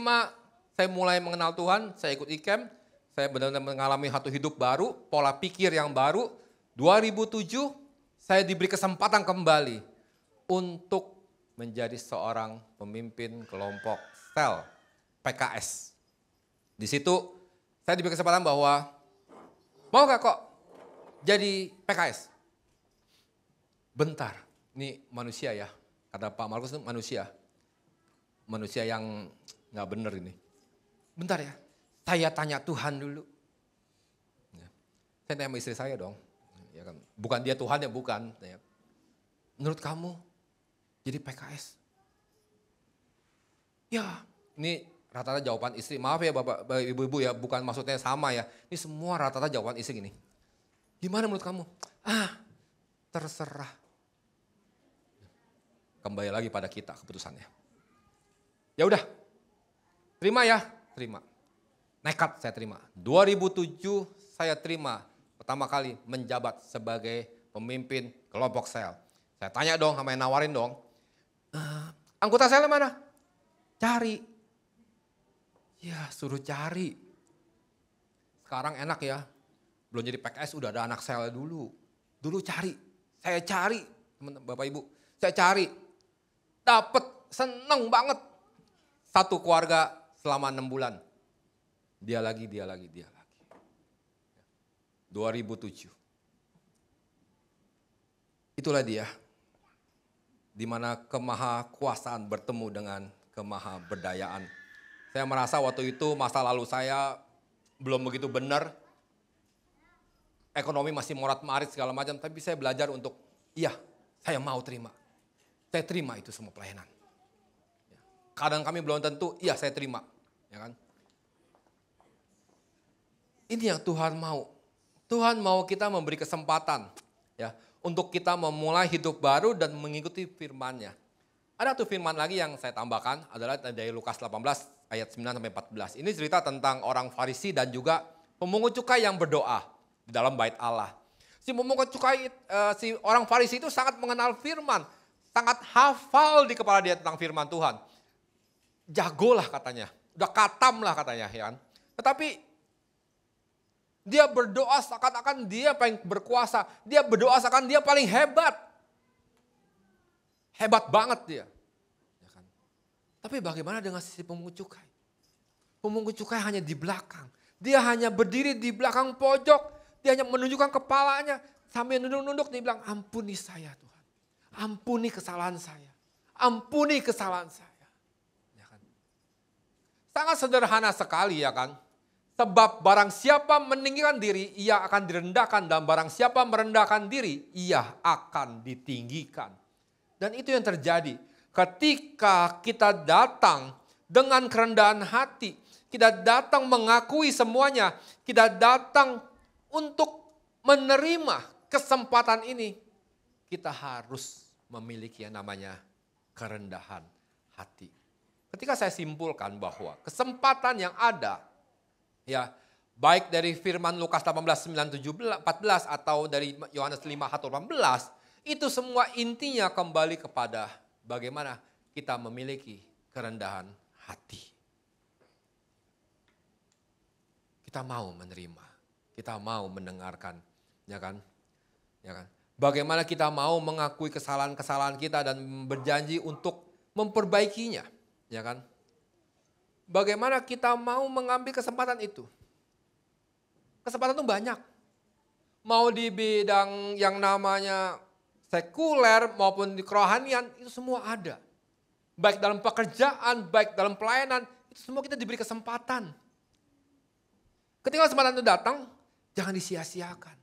saya mulai mengenal Tuhan, saya ikut IKEM, saya benar-benar mengalami satu hidup baru, pola pikir yang baru. 2007 saya diberi kesempatan kembali untuk menjadi seorang pemimpin kelompok sel PKS. Di situ saya diberi kesempatan bahwa, mau gak kok jadi PKS? Bentar, ini manusia ya, kata Pak Markus itu manusia. Manusia yang gak bener ini. Bentar ya, saya tanya Tuhan dulu. Ya. Saya tanya sama istri saya dong. Ya kan? Bukan dia Tuhan ya, bukan. Ya. Menurut kamu jadi PKS Ya, ini rata-rata jawaban istri. Maaf ya Bapak, Ibu-ibu ya, bukan maksudnya sama ya. Ini semua rata-rata jawaban istri gini. Gimana menurut kamu? Terserah. Kembali lagi pada kita keputusannya. Ya udah, terima ya, terima. Nekat saya terima. 2007 saya terima pertama kali menjabat sebagai pemimpin kelompok sel. Saya tanya dong sama yang nawarin dong. Anggota sel mana? Cari. Ya suruh cari. Sekarang enak ya. Belum jadi PKS udah ada anak sel dulu. Dulu cari. Saya cari. Teman-teman Bapak Ibu. Saya cari. Dapat. Seneng banget. Satu keluarga selama 6 bulan. Dia lagi. 2007. Itulah dia. Di mana kemahakuasaan bertemu dengan kemahaberdayaan. Saya merasa waktu itu masa lalu saya belum begitu benar. Ekonomi masih morat-marit segala macam. Tapi saya belajar untuk, iya saya mau terima. Saya terima itu semua pelayanan. Kadang kami belum tentu, iya saya terima. Ya kan? Ini yang Tuhan mau. Tuhan mau kita memberi kesempatan. Ya, untuk kita memulai hidup baru dan mengikuti firman-Nya. Ada tuh firman lagi yang saya tambahkan adalah dari Lukas 18 ayat 9-14. Ini cerita tentang orang Farisi dan juga pemungut cukai yang berdoa di dalam bait Allah. Si pemungut cukai, si orang Farisi itu sangat mengenal firman. Sangat hafal di kepala dia tentang firman Tuhan. Jagolah katanya, udah katam lah katanya. Ya kan? Tetapi dia berdoa seakan-akan dia paling berkuasa. Dia berdoa seakan dia paling hebat. Hebat banget dia. Ya kan? Tapi bagaimana dengan sisi pemungut cukai? Pemungut cukai hanya di belakang. Dia hanya berdiri di belakang pojok. Dia hanya menunjukkan kepalanya. Sambil nunduk-nunduk dia bilang, ampuni saya Tuhan. Ampuni kesalahan saya. Ampuni kesalahan saya. Ya kan? Sangat sederhana sekali ya kan. Sebab barang siapa meninggikan diri, ia akan direndahkan. Dan barang siapa merendahkan diri, ia akan ditinggikan. Dan itu yang terjadi. Ketika kita datang dengan kerendahan hati, kita datang mengakui semuanya, kita datang untuk menerima kesempatan ini, kita harus memiliki yang namanya kerendahan hati. Ketika saya simpulkan bahwa kesempatan yang ada, ya, baik dari firman Lukas 18, 9, 14 atau dari Yohanes 5, 18, itu semua intinya kembali kepada bagaimana kita memiliki kerendahan hati. Kita mau menerima, kita mau mendengarkan, ya kan? Ya kan? Bagaimana kita mau mengakui kesalahan-kesalahan kita dan berjanji untuk memperbaikinya, ya kan? Bagaimana kita mau mengambil kesempatan itu? Kesempatan itu banyak. Mau di bidang yang namanya sekuler maupun di kerohanian, itu semua ada. Baik dalam pekerjaan, baik dalam pelayanan, itu semua kita diberi kesempatan. Ketika kesempatan itu datang, jangan disia-siakan.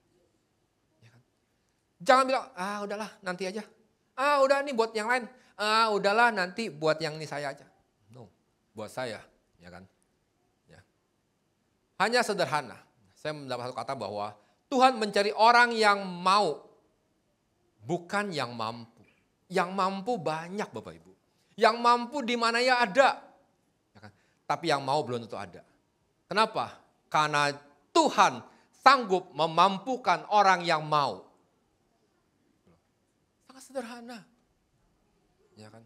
Ya kan? Jangan bilang, udahlah nanti aja. Udah nih buat yang lain. Udahlah nanti buat yang ini saya aja. No, buat saya. Ya kan? Ya. Hanya sederhana. Saya mendapat satu kata bahwa Tuhan mencari orang yang mau, bukan yang mampu. Yang mampu banyak Bapak Ibu. Yang mampu di mana ya ada. Ya kan? Tapi yang mau belum tentu ada. Kenapa? Karena Tuhan sanggup memampukan orang yang mau. Sangat sederhana. Ya kan?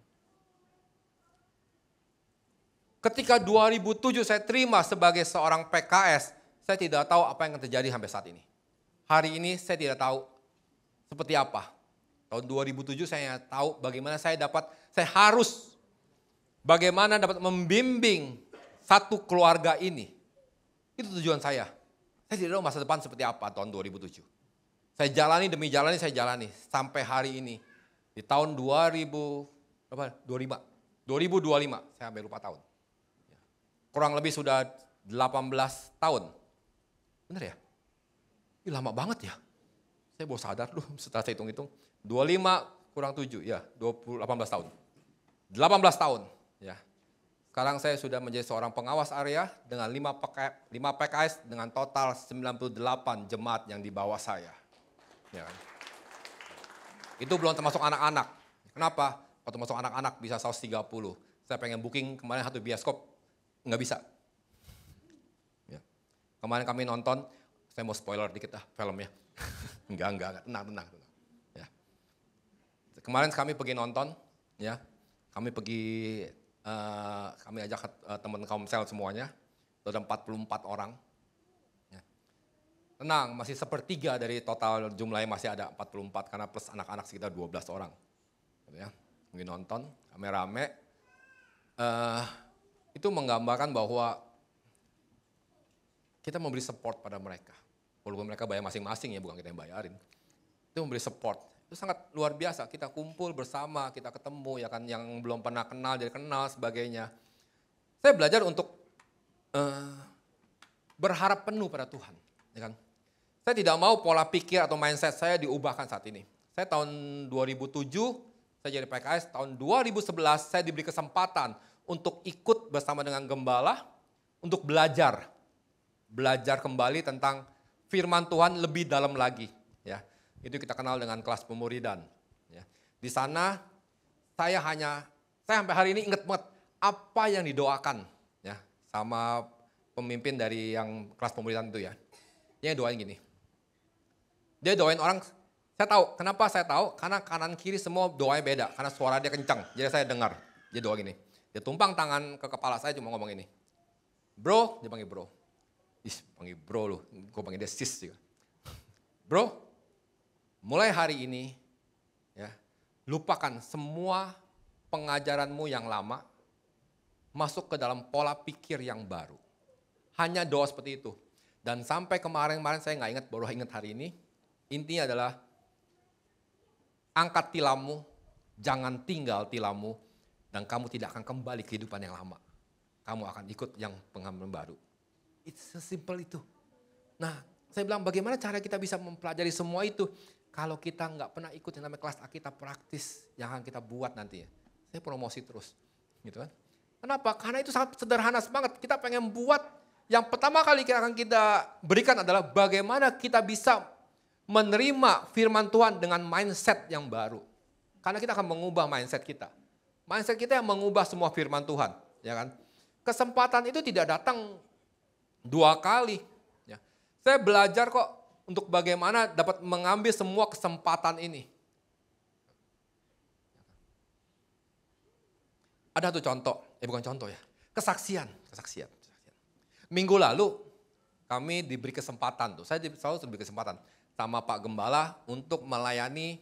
Ketika 2007 saya terima sebagai seorang PKS, saya tidak tahu apa yang akan terjadi sampai saat ini. Hari ini saya tidak tahu seperti apa. Tahun 2007 saya tahu bagaimana saya harus bagaimana dapat membimbing satu keluarga ini. Itu tujuan saya. Saya tidak tahu masa depan seperti apa tahun 2007. Saya jalani demi jalani, saya jalani sampai hari ini. Di tahun 2025, saya sampai lupa tahun. Kurang lebih sudah 18 tahun. Benar ya? Ini lama banget ya. Saya baru sadar loh setelah saya hitung-hitung. 25 kurang 7, ya 18 tahun. 18 tahun. Ya. Sekarang saya sudah menjadi seorang pengawas area dengan 5 PKS dengan total 98 jemaat yang di bawah saya. Ya kan? Itu belum termasuk anak-anak. Kenapa? Waktu masuk anak-anak bisa 130. Saya pengen booking kemarin 1 bioskop, nggak bisa. Ya. Kemarin kami nonton, saya mau spoiler dikit filmnya. Enggak, tenang. Ya. Kemarin kami pergi nonton, ya. Kami ajak teman Komsel semuanya, ada 44 orang. Ya. Tenang, masih 1/3 dari total jumlahnya masih ada 44, karena plus anak-anak sekitar 12 orang. Gitu ya. Mungkin nonton, rame-rame. Itu menggambarkan bahwa kita memberi support pada mereka. Walaupun mereka bayar masing-masing ya, bukan kita yang bayarin. Itu memberi support. Itu sangat luar biasa. Kita kumpul bersama, kita ketemu ya kan, yang belum pernah kenal jadi kenal sebagainya. Saya belajar untuk berharap penuh pada Tuhan, ya kan. Saya tidak mau pola pikir atau mindset saya diubahkan saat ini. Saya tahun 2007 saya jadi PKS, tahun 2011 saya diberi kesempatan untuk ikut bersama dengan gembala untuk belajar kembali tentang firman Tuhan lebih dalam lagi, ya. Itu kita kenal dengan kelas pemuridan, ya. Di sana saya sampai hari ini ingat banget apa yang didoakan, ya, sama pemimpin dari yang kelas pemuridan itu, ya. Dia doain gini. Dia doain orang, saya tahu, kenapa saya tahu? Karena kanan kiri semua doanya beda, karena suara dia kencang, jadi saya dengar. Dia doa gini, dia tumpang tangan ke kepala saya cuma ngomong ini. Bro, dia panggil bro. Panggil bro lu, gue panggil dia sis juga. Bro, mulai hari ini, ya, lupakan semua pengajaranmu yang lama, masuk ke dalam pola pikir yang baru. Hanya doa seperti itu. Dan sampai kemarin saya nggak ingat, baru ingat hari ini. Intinya adalah, angkat tilammu, jangan tinggal tilammu, dan kamu tidak akan kembali ke kehidupan yang lama. Kamu akan ikut yang pengalaman baru. It's sesimpel itu. Nah, saya bilang bagaimana cara kita bisa mempelajari semua itu kalau kita nggak pernah ikut yang namanya kelas Alkitab praktis yang akan kita buat nanti. Saya promosi terus, gitu kan? Kenapa? Karena itu sangat sederhana banget. Kita pengen buat yang pertama kali akan kita berikan adalah bagaimana kita bisa menerima firman Tuhan dengan mindset yang baru. Karena kita akan mengubah mindset kita. Mindset kita yang mengubah semua firman Tuhan, ya kan? Kesempatan itu tidak datang 2 kali. Ya. Saya belajar kok untuk bagaimana dapat mengambil semua kesempatan ini. Ada satu contoh, bukan contoh ya, kesaksian. Minggu lalu kami diberi kesempatan saya selalu diberi kesempatan sama Pak Gembala untuk melayani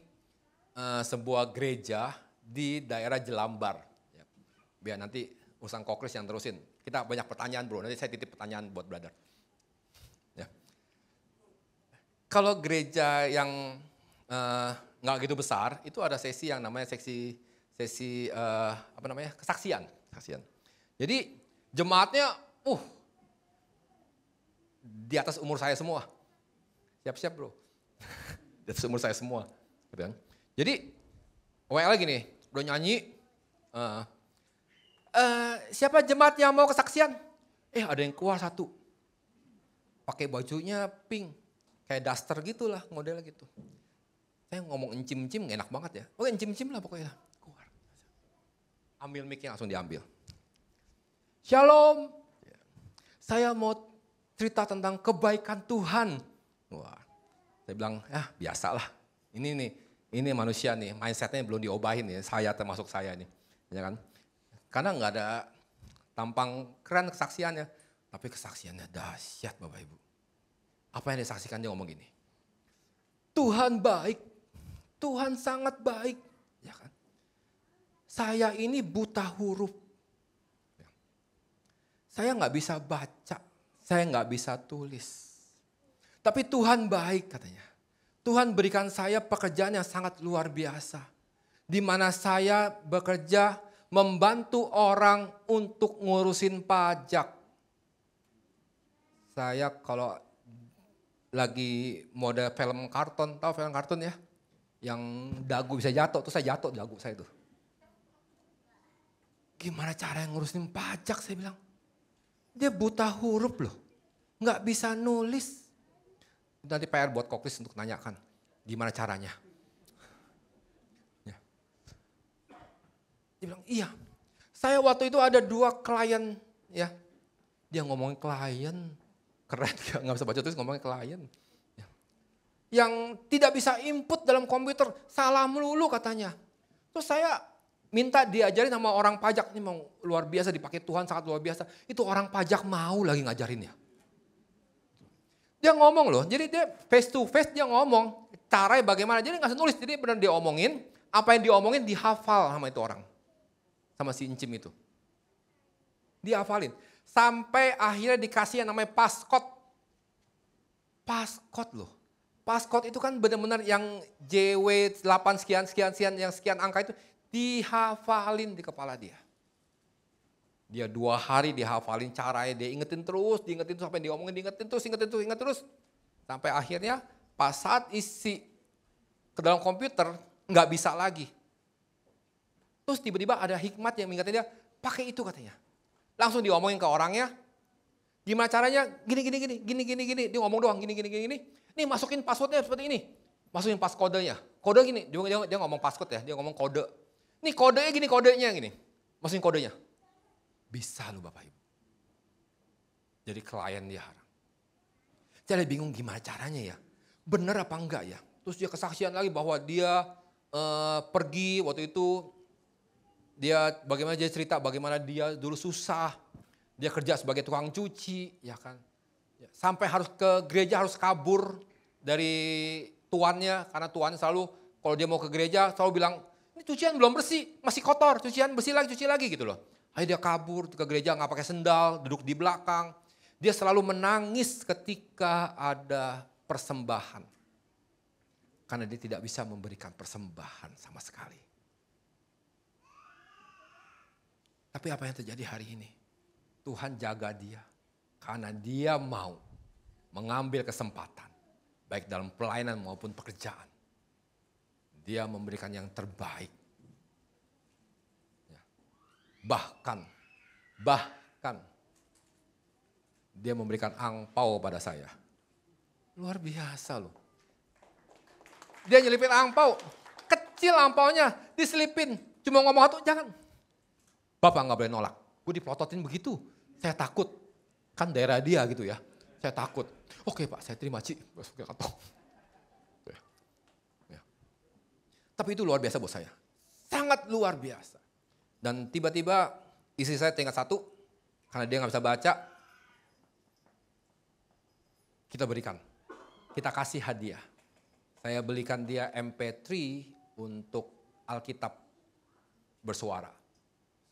sebuah gereja di daerah Jelambar. Ya. Biar nanti urusan kokris yang terusin. Kita banyak pertanyaan bro, nanti saya titip pertanyaan buat brother. Ya. Kalau gereja yang nggak gitu besar, itu ada sesi yang namanya sesi kesaksian. Jadi jemaatnya, di atas umur saya semua. Siap-siap bro, di atas umur saya semua. Gitu kan. Jadi WL gini, udah nyanyi. Siapa jemaat yang mau kesaksian? Ada yang keluar satu. Pakai bajunya pink. Kayak daster gitulah, modelnya gitu. Saya ngomong encim-encim gak enak banget ya. Oke encim-encim lah pokoknya. Keluar. Ambil mic-nya langsung diambil. Shalom. Saya mau cerita tentang kebaikan Tuhan. Wah, saya bilang, biasalah. Ini manusia nih, mindsetnya belum diobahin nih. Saya termasuk saya nih. Ya kan? Karena nggak ada tampang keren kesaksiannya. Tapi kesaksiannya dahsyat Bapak Ibu. Apa yang disaksikan dia ngomong gini. Tuhan baik. Tuhan sangat baik. Ya kan? Saya ini buta huruf. Saya nggak bisa baca. Saya nggak bisa tulis. Tapi Tuhan baik katanya. Tuhan berikan saya pekerjaan yang sangat luar biasa. Di mana saya bekerja membantu orang untuk ngurusin pajak. Saya kalau lagi mode film kartun, tahu film kartun ya? Yang dagu bisa jatuh, tuh saya jatuh dagu saya tuh. Gimana cara yang ngurusin pajak, saya bilang. Dia buta huruf loh, nggak bisa nulis. Nanti PR buat Koklis untuk nanyakan, gimana caranya. Ya. Dia bilang, iya. Saya waktu itu ada 2 klien, ya. Dia ngomongin klien, keren, nggak bisa baca tulis ngomongin klien. Ya. Yang tidak bisa input dalam komputer, salah melulu katanya. Terus saya minta diajarin sama orang pajak, ini mau luar biasa, dipakai Tuhan sangat luar biasa. Itu orang pajak mau lagi ngajarin ya. Dia ngomong loh, jadi dia face to face dia ngomong, caranya bagaimana, jadi nggak usah nulis, jadi benar dia omongin, apa yang diomongin dihafal sama itu orang. Sama si Encim itu. Dihafalin. Sampai akhirnya dikasih yang namanya passcode. Passcode loh. Passcode itu kan benar-benar yang JW 8 sekian, yang sekian angka itu dihafalin di kepala dia. Dia 2 hari dihafalin caranya, dia ingetin terus sampai diomongin, diingetin terus. Sampai akhirnya pas saat isi ke dalam komputer nggak bisa lagi. Terus tiba-tiba ada hikmat yang mengingatkan dia, pakai itu katanya. Langsung diomongin ke orangnya, gimana caranya, gini. Dia ngomong doang, gini. Nih masukin passwordnya seperti ini. Masukin pas kodenya. Kode gini, dia ngomong password ya, dia ngomong kode. Nih kodenya gini, gini. Masukin kodenya. Bisa loh Bapak Ibu. Jadi klien dia harap. Jadi bingung gimana caranya ya. Bener apa enggak ya. Terus dia kesaksian lagi bahwa dia pergi waktu itu. Dia bagaimana dia cerita bagaimana dia dulu susah. Dia kerja sebagai tukang cuci. Ya kan. Sampai harus ke gereja harus kabur dari tuannya. Karena tuannya selalu kalau dia mau ke gereja selalu bilang. Ini cucian belum bersih, masih kotor. Cucian bersih lagi, cuci lagi gitu loh. Akhirnya dia kabur ke gereja nggak pakai sendal, duduk di belakang. Dia selalu menangis ketika ada persembahan. Karena dia tidak bisa memberikan persembahan sama sekali. Tapi apa yang terjadi hari ini? Tuhan jaga dia. Karena dia mau mengambil kesempatan. Baik dalam pelayanan maupun pekerjaan. Dia memberikan yang terbaik. Bahkan dia memberikan angpau pada saya. Luar biasa loh. Dia nyelipin angpau, kecil angpaunya diselipin. Cuma ngomong satu, jangan. Bapak gak boleh nolak. Gue dipelototin begitu, saya takut. Kan daerah dia gitu ya, saya takut. Oke Pak, saya terima Ci. Tapi itu luar biasa buat saya. Sangat luar biasa. Dan tiba-tiba istri saya tingkat 1, karena dia gak bisa baca, kita berikan. Kita kasih hadiah. Saya belikan dia MP3 untuk Alkitab bersuara.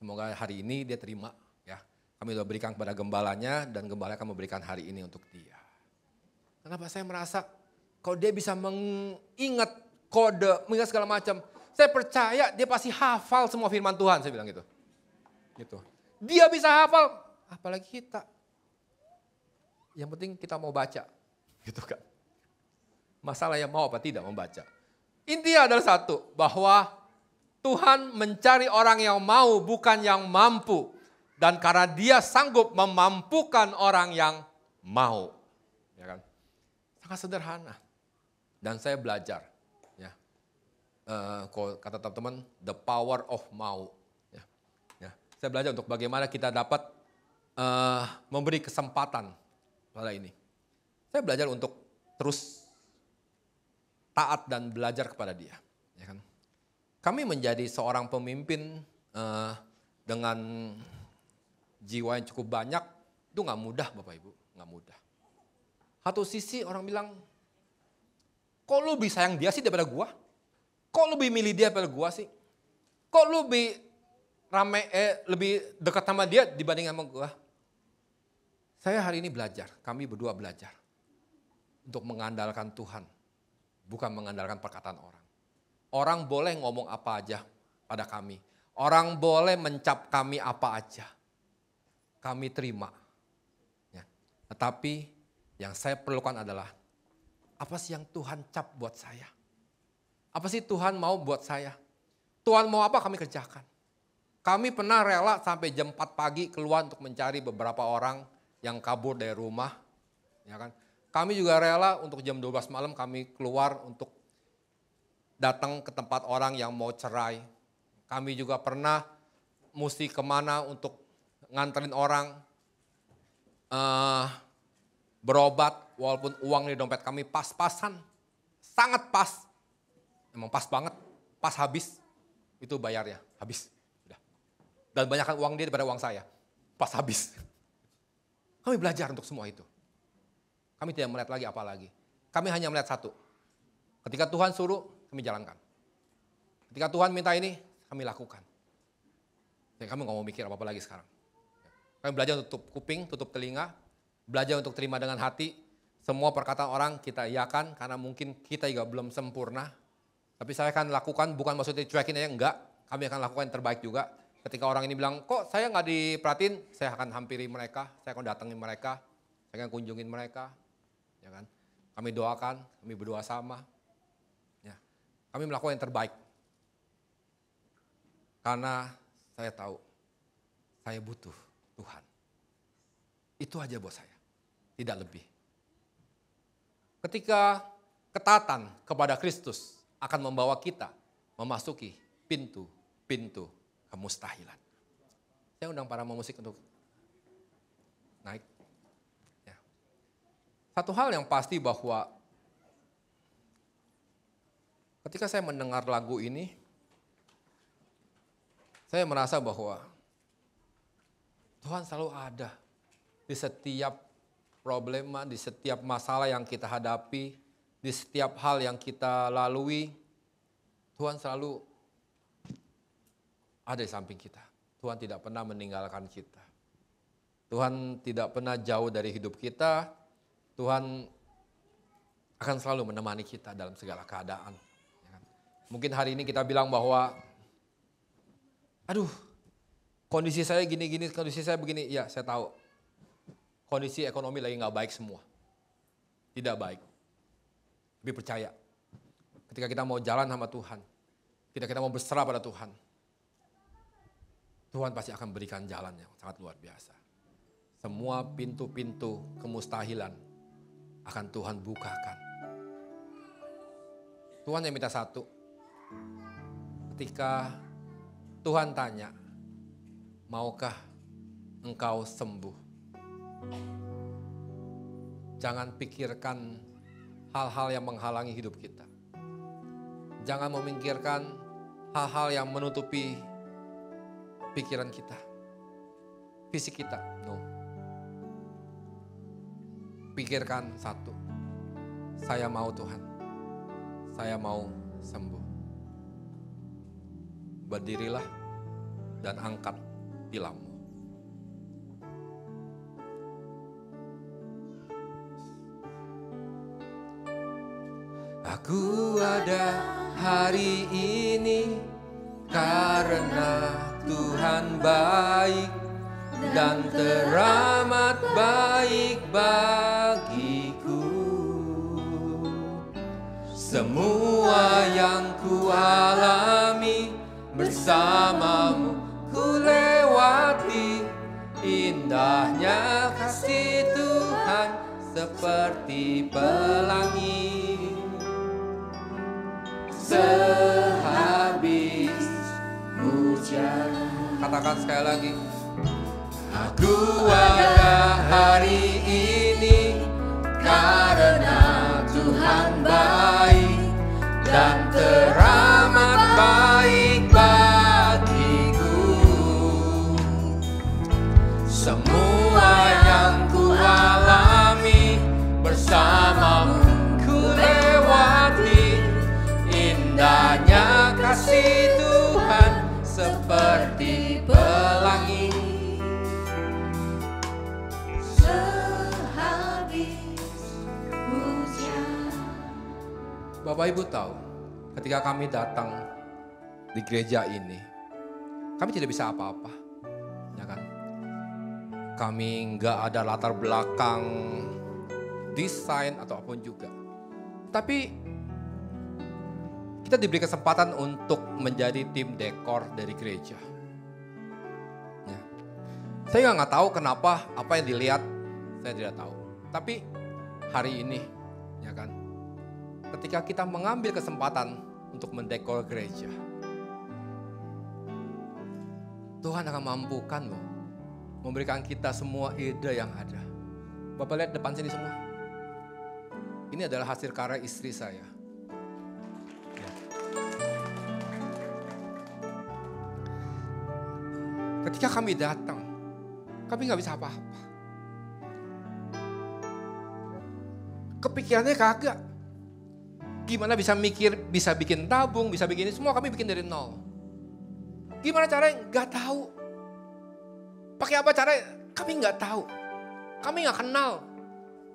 Semoga hari ini dia terima. Ya, kami sudah berikan kepada gembalanya dan gembala akan memberikan hari ini untuk dia. Kenapa saya merasa kalau dia bisa mengingat kode, mengingat segala macam. Saya percaya dia pasti hafal semua firman Tuhan, saya bilang gitu. Dia bisa hafal, apalagi kita. Yang penting kita mau baca, gitu kan. Masalahnya mau apa tidak membaca. Intinya adalah satu, bahwa Tuhan mencari orang yang mau, bukan yang mampu. Dan karena dia sanggup memampukan orang yang mau. Ya kan? Sangat sederhana. Dan saya belajar. Kata teman-teman, the power of mau. Saya belajar untuk bagaimana kita dapat memberi kesempatan pada ini. Saya belajar untuk terus taat dan belajar kepada dia. Ya kan? Kami menjadi seorang pemimpin dengan jiwa yang cukup banyak, itu gak mudah Bapak Ibu, gak mudah. Satu sisi orang bilang, kok lu lebih sayang dia sih daripada gua? Kok lebih milih dia daripada gua sih? Kok lu lebih lebih dekat sama dia dibanding sama gua? Saya hari ini belajar, kami berdua belajar. Untuk mengandalkan Tuhan, bukan mengandalkan perkataan orang. Orang boleh ngomong apa aja pada kami. Orang boleh mencap kami apa aja. Kami terima. Ya. Tetapi yang saya perlukan adalah, apa sih yang Tuhan cap buat saya? Apa sih Tuhan mau buat saya? Tuhan mau apa kami kerjakan. Kami pernah rela sampai jam 4 pagi keluar untuk mencari beberapa orang yang kabur dari rumah. Ya kan? Kami juga rela untuk jam 12 malam kami keluar untuk datang ke tempat orang yang mau cerai. Kami juga pernah mesti kemana untuk nganterin orang berobat walaupun uang di dompet kami pas-pasan. Sangat pas. Emang pas banget. Pas habis itu bayarnya. Habis. Udah. Dan banyakkan uang dia daripada uang saya. Pas habis. Kami belajar untuk semua itu. Kami tidak melihat lagi apa lagi. Kami hanya melihat satu. Ketika Tuhan suruh, kami jalankan. Ketika Tuhan minta ini, kami lakukan. Dan kami nggak mau mikir apa-apa lagi sekarang. Kami belajar untuk tutup kuping, tutup telinga. Belajar untuk terima dengan hati. Semua perkataan orang kita iyakan karena mungkin kita juga belum sempurna. Tapi saya akan lakukan, bukan maksudnya cuekin aja, enggak. Kami akan lakukan yang terbaik juga. Ketika orang ini bilang, kok saya nggak diperhatiin, saya akan hampiri mereka, saya akan datengin mereka, saya akan kunjungin mereka. Ya kan? Kami doakan, kami berdoa sama. Ya. Kami melakukan yang terbaik. Karena saya tahu, saya butuh Tuhan. Itu aja buat saya, tidak lebih. Ketika ketaatan kepada Kristus akan membawa kita memasuki pintu-pintu kemustahilan. Saya undang para pemusik untuk naik. Ya. Satu hal yang pasti bahwa ketika saya mendengar lagu ini, saya merasa bahwa Tuhan selalu ada di setiap problema, di setiap masalah yang kita hadapi, di setiap hal yang kita lalui. Tuhan selalu ada di samping kita. Tuhan tidak pernah meninggalkan kita. Tuhan tidak pernah jauh dari hidup kita. Tuhan akan selalu menemani kita dalam segala keadaan. Mungkin hari ini kita bilang bahwa, aduh, kondisi saya gini-gini, kondisi saya begini. Ya, saya tahu. Kondisi ekonomi lagi gak baik semua. Tidak baik. Tapi percaya, ketika kita mau jalan sama Tuhan, ketika kita mau berserah pada Tuhan, Tuhan pasti akan berikan jalan yang sangat luar biasa. Semua pintu-pintu kemustahilan akan Tuhan bukakan. Tuhan yang minta satu, ketika Tuhan tanya, maukah engkau sembuh? Jangan pikirkan hal-hal yang menghalangi hidup kita. Jangan memikirkan hal-hal yang menutupi pikiran kita, fisik kita. No. Pikirkan satu, saya mau Tuhan, saya mau sembuh. Berdirilah dan angkat tilammu. Aku ada hari ini karena Tuhan baik dan teramat baik bagiku. Semua yang ku alami bersamamu ku lewati, indahnya kasih Tuhan seperti pelangi. Sehabis hujan. Katakan sekali lagi. Aku ada hari ini karena Tuhan baik dan teramat baik bagiku. Semua yang ku alami bersamamu ku lewati, indahnya kasih Tuhan seperti pelangi. Bapak Ibu tahu, ketika kami datang di gereja ini, kami tidak bisa apa-apa, ya kan? Kami nggak ada latar belakang desain atau apapun juga. Tapi kita diberi kesempatan untuk menjadi tim dekor dari gereja. Saya nggak tahu kenapa apa yang dilihat, saya tidak tahu. Tapi hari ini, ya kan, ketika kita mengambil kesempatan untuk mendekor gereja, Tuhan akan mampukan loh, memberikan kita semua ide yang ada. Bapak lihat depan sini semua. Ini adalah hasil karya istri saya. Ya. Ketika kami datang, kami nggak bisa apa-apa. Kepikirannya kagak. Gimana bisa mikir, bisa bikin tabung, bisa bikin ini, semua kami bikin dari nol. Gimana caranya? Nggak tahu. Pakai apa caranya? Kami nggak tahu. Kami nggak kenal.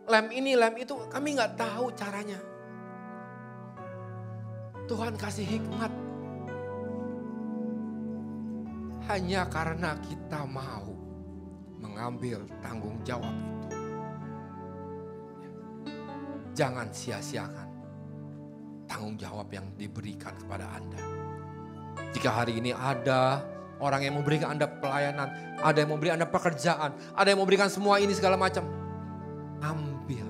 Lem ini, lem itu, kami nggak tahu caranya. Tuhan kasih hikmat. Hanya karena kita mau mengambil tanggung jawab itu. Jangan sia-siakan tanggung jawab yang diberikan kepada Anda. Jika hari ini ada orang yang memberikan Anda pelayanan, ada yang memberi Anda pekerjaan, ada yang memberikan semua ini segala macam, ambil.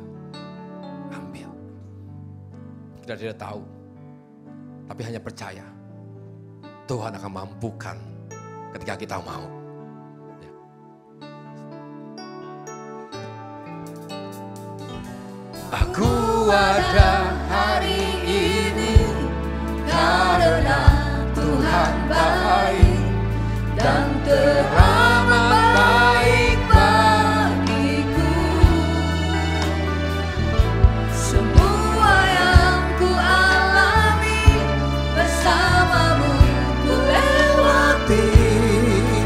Kita tidak tahu, tapi hanya percaya Tuhan akan mampukan ketika kita mau. Ya. Aku ada hari ini karena Tuhan baik dan teramat baik bagiku. Semua yang ku alami bersamamu ku lewati.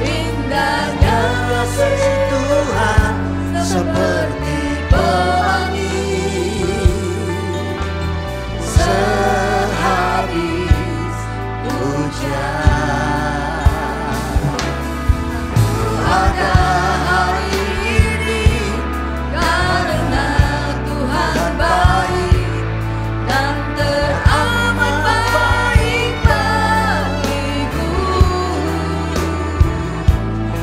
Indahnya kasih Tuhan seperti pelangi sehabis hujan. Ada hari ini karena Tuhan baik dan teramat baik bagiku.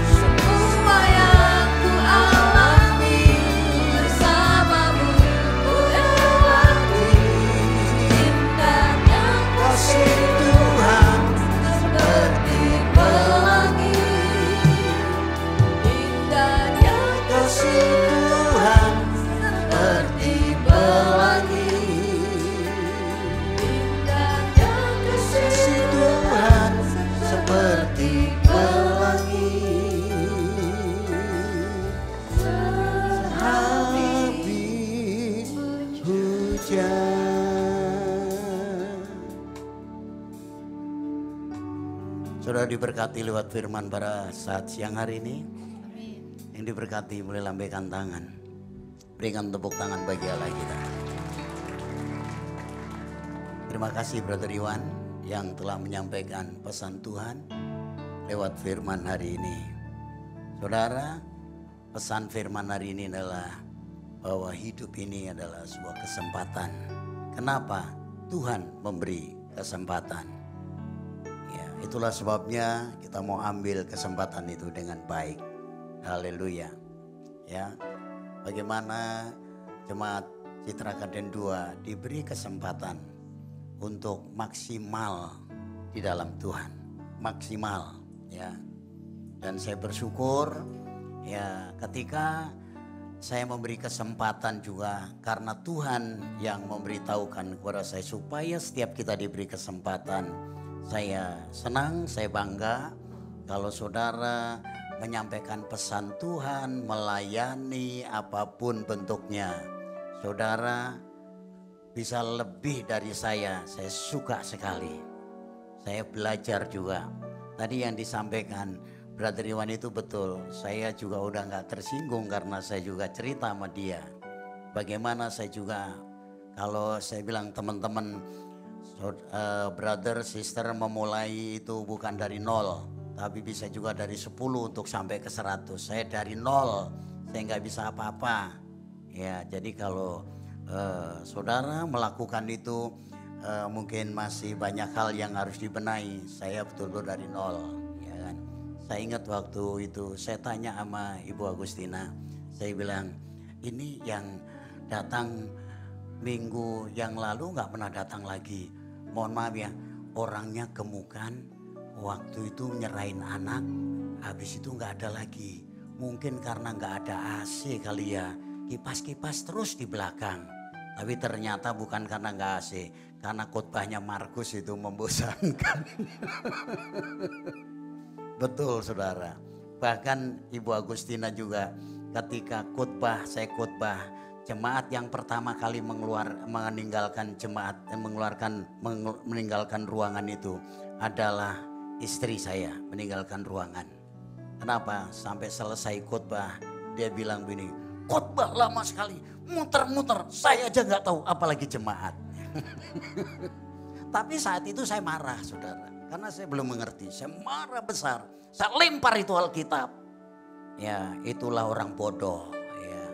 Semua yang ku alami bersamamu ku lewati. Indahnya kasih Tuhan seperti pelangi. Indahnya kasih Tuhan seperti pelangi. Indahnya kasih Tuhan seperti pelangi. Sehabis hujan. Saudara diberkati lewat firman pada saat siang hari ini. Yang diberkati boleh lambaikan tangan. Berikan tepuk tangan bagi Allah kita. Terima kasih Brother Iwan yang telah menyampaikan pesan Tuhan lewat firman hari ini. Saudara, pesan firman hari ini adalah bahwa hidup ini adalah sebuah kesempatan. Kenapa? Tuhan memberi kesempatan. Ya, itulah sebabnya kita mau ambil kesempatan itu dengan baik. Haleluya. Ya, bagaimana jemaat Citra Kaden 2 diberi kesempatan untuk maksimal di dalam Tuhan, maksimal, ya. Dan saya bersyukur, ya, ketika saya memberi kesempatan juga karena Tuhan yang memberitahukan kepada saya supaya setiap kita diberi kesempatan. Saya senang, saya bangga kalau saudara menyampaikan pesan Tuhan, melayani apapun bentuknya. Saudara bisa lebih dari saya suka sekali. Saya belajar juga. Tadi yang disampaikan Brother Iwan itu betul. Saya juga udah gak tersinggung karena saya juga cerita sama dia. Bagaimana saya juga, kalau saya bilang teman-teman, brother, sister memulai itu bukan dari nol. Tapi bisa juga dari 10 untuk sampai ke 100. Saya dari nol, saya nggak bisa apa-apa. Ya, jadi kalau saudara melakukan itu mungkin masih banyak hal yang harus dibenahi. Saya betul-betul dari nol, ya kan. Saya ingat waktu itu saya tanya sama Ibu Agustina, saya bilang ini yang datang minggu yang lalu nggak pernah datang lagi. Mohon maaf ya, orangnya gemukan, waktu itu nyerahin anak, habis itu nggak ada lagi. Mungkin karena nggak ada AC kali ya, kipas-kipas terus di belakang. Tapi ternyata bukan karena nggak AC, karena khotbahnya Markus itu membosankan. Betul saudara. Bahkan Ibu Agustina juga ketika saya khotbah jemaat yang pertama kali meninggalkan ruangan itu adalah istri saya meninggalkan ruangan. Kenapa? Sampai selesai khotbah dia bilang begini, khotbah lama sekali, muter-muter, saya aja nggak tahu apalagi jemaat. Tapi saat itu saya marah saudara. Karena saya belum mengerti, saya marah besar. Saya lempar itu Alkitab. Ya itulah orang bodoh. Ya.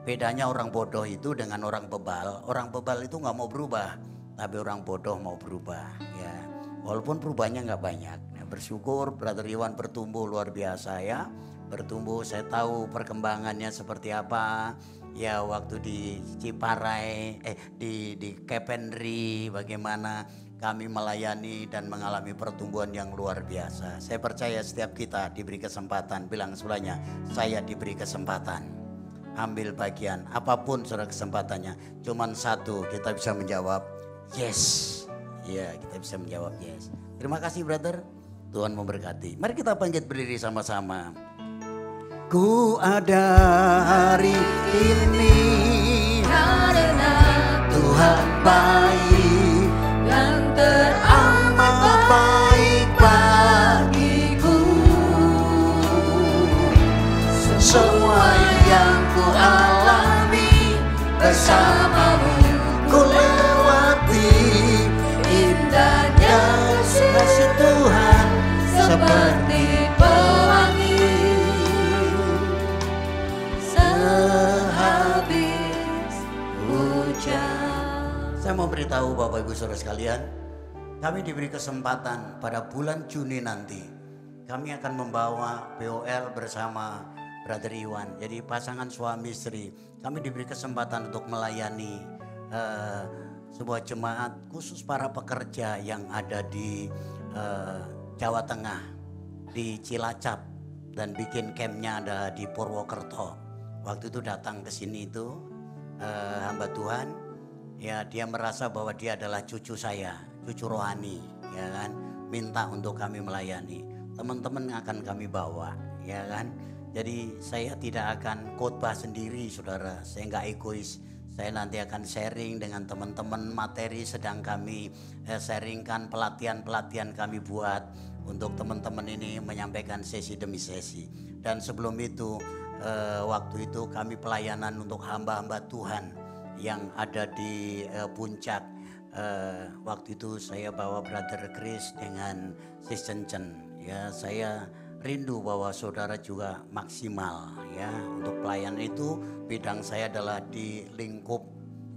Bedanya orang bodoh itu dengan orang bebal. Orang bebal itu gak mau berubah. Tapi orang bodoh mau berubah. Ya. Walaupun perubahannya gak banyak. Ya, bersyukur Brother Iwan bertumbuh luar biasa ya. Bertumbuh, saya tahu perkembangannya seperti apa. Ya waktu di Ciparai, di Kepenri bagaimana kami melayani dan mengalami pertumbuhan yang luar biasa. Saya percaya setiap kita diberi kesempatan, bilang sebelahnya, saya diberi kesempatan. Ambil bagian, apapun saudara kesempatannya. Cuman satu, kita bisa menjawab yes. Ya kita bisa menjawab yes. Terima kasih brother, Tuhan memberkati. Mari kita bangkit berdiri sama-sama. Ku ada hari ini karena Tuhan baik dan teramat baik bagiku. Semua yang ku alami bersamamu ku lewati, indahnya kasih Tuhan seperti pelangi. Sehabis hujan. Saya mau beritahu Bapak Ibu Saudara sekalian, kami diberi kesempatan pada bulan Juni nanti. Kami akan membawa POL bersama Brother Iwan. Jadi pasangan suami istri. Kami diberi kesempatan untuk melayani sebuah jemaat khusus para pekerja yang ada di Jawa Tengah. Di Cilacap. Dan bikin campnya ada di Purwokerto. Waktu itu datang ke sini itu hamba Tuhan. Ya dia merasa bahwa dia adalah cucu saya, cucu rohani, ya kan. Minta untuk kami melayani. Teman-teman akan kami bawa, ya kan. Jadi saya tidak akan khotbah sendiri saudara, saya nggak egois. Saya nanti akan sharing dengan teman-teman materi sedang kami sharingkan, pelatihan-pelatihan kami buat untuk teman-teman ini menyampaikan sesi demi sesi. Dan sebelum itu waktu itu kami pelayanan untuk hamba-hamba Tuhan yang ada di puncak. Waktu itu saya bawa Brother Chris dengan Sister Chen. Ya, saya rindu bahwa saudara juga maksimal ya untuk pelayanan itu. Bidang saya adalah di lingkup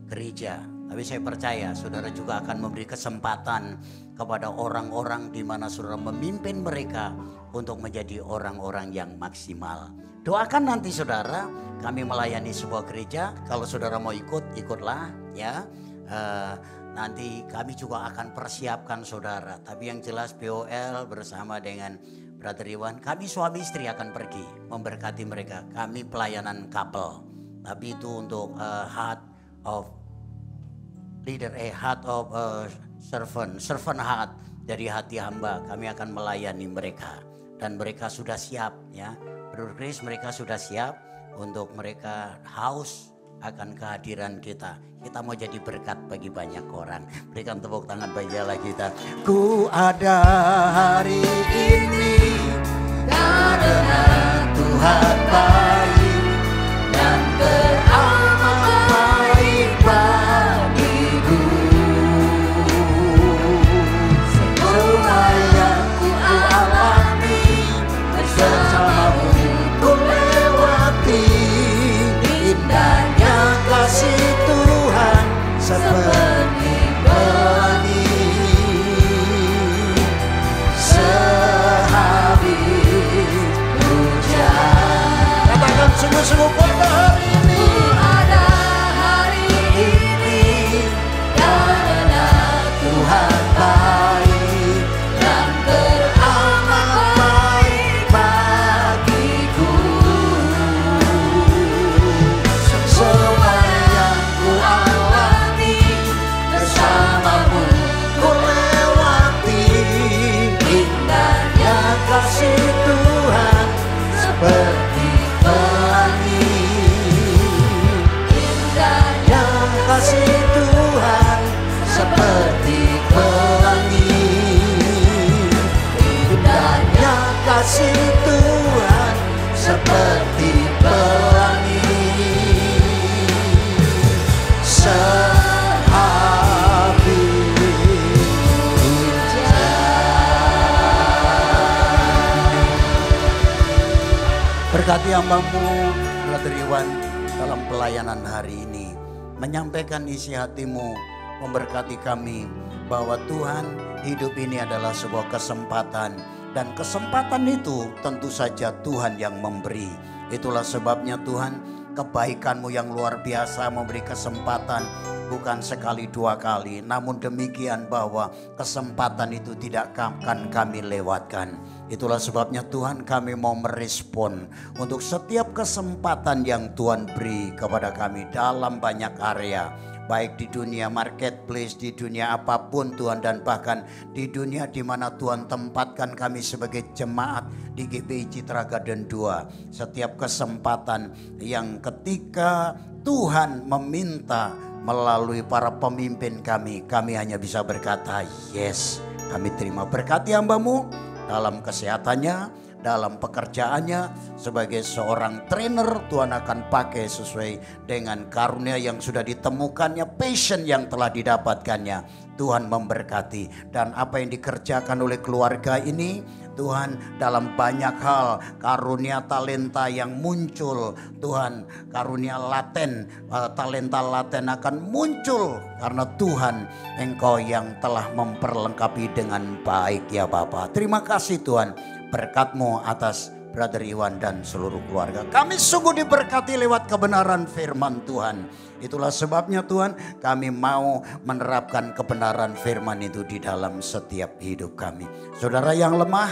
gereja. Tapi saya percaya saudara juga akan memberi kesempatan kepada orang-orang di mana saudara memimpin mereka untuk menjadi orang-orang yang maksimal. Doakan nanti saudara, kami melayani sebuah gereja. Kalau saudara mau ikut, ikutlah ya. Nanti kami juga akan persiapkan saudara. Tapi yang jelas POL bersama dengan Brother Iwan, kami suami istri akan pergi memberkati mereka. Kami pelayanan couple. Tapi itu untuk heart of leader, heart of servant heart, dari hati hamba. Kami akan melayani mereka dan mereka sudah siap ya. Brother Chris, mereka sudah siap untuk mereka haus akan kehadiran kita. Kita mau jadi berkat bagi banyak orang. Berikan tepuk tangan bagi Allah kita. Ku ada hari ini karena Tuhan baik dan teramat baik bagiku. Semua yang ku alami bersamamu ku lewati, indahnya kasih Tuhan seperti pelangi. Sehabis Sungguh-sungguh kota hari ini. Ada hari ini karena Tuhan baik dan beramat baik bagiku. Semua yang ku alami bersamamu ku lewati. Indahnya kasih Tuhan seperti pelangi. Indahnya kasih Tuhan seperti pelangi. Indahnya kasih Tuhan seperti pelangi. Sehabis berkati hambamu, Brother Iwan, dalam pelayanan hari ini. Menyampaikan isi hatimu, memberkati kami bahwa Tuhan, hidup ini adalah sebuah kesempatan. Dan kesempatan itu tentu saja Tuhan yang memberi. Itulah sebabnya Tuhan, kebaikan-Mu yang luar biasa memberi kesempatan. Bukan sekali dua kali, namun demikian bahwa kesempatan itu tidak akan kami lewatkan. Itulah sebabnya Tuhan, kami mau merespon untuk setiap kesempatan yang Tuhan beri kepada kami dalam banyak area. Baik di dunia marketplace, di dunia apapun Tuhan, dan bahkan di dunia di mana Tuhan tempatkan kami sebagai jemaat di GBI Citra Garden 2. Setiap kesempatan yang ketika Tuhan meminta melalui para pemimpin kami hanya bisa berkata, yes, kami terima. Berkati hambamu dalam kesehatannya, dalam pekerjaannya, sebagai seorang trainer Tuhan akan pakai sesuai dengan karunia yang sudah ditemukannya, passion yang telah didapatkannya. Tuhan memberkati, dan apa yang dikerjakan oleh keluarga ini, Tuhan, dalam banyak hal karunia talenta yang muncul, Tuhan, karunia laten, talenta laten akan muncul karena Tuhan, Engkau yang telah memperlengkapi dengan baik ya Bapa. Terima kasih Tuhan, berkat-Mu atas Brother Iwan dan seluruh keluarga. Kami sungguh diberkati lewat kebenaran firman Tuhan. Itulah sebabnya Tuhan, kami mau menerapkan kebenaran firman itu di dalam setiap hidup kami. Saudara yang lemah,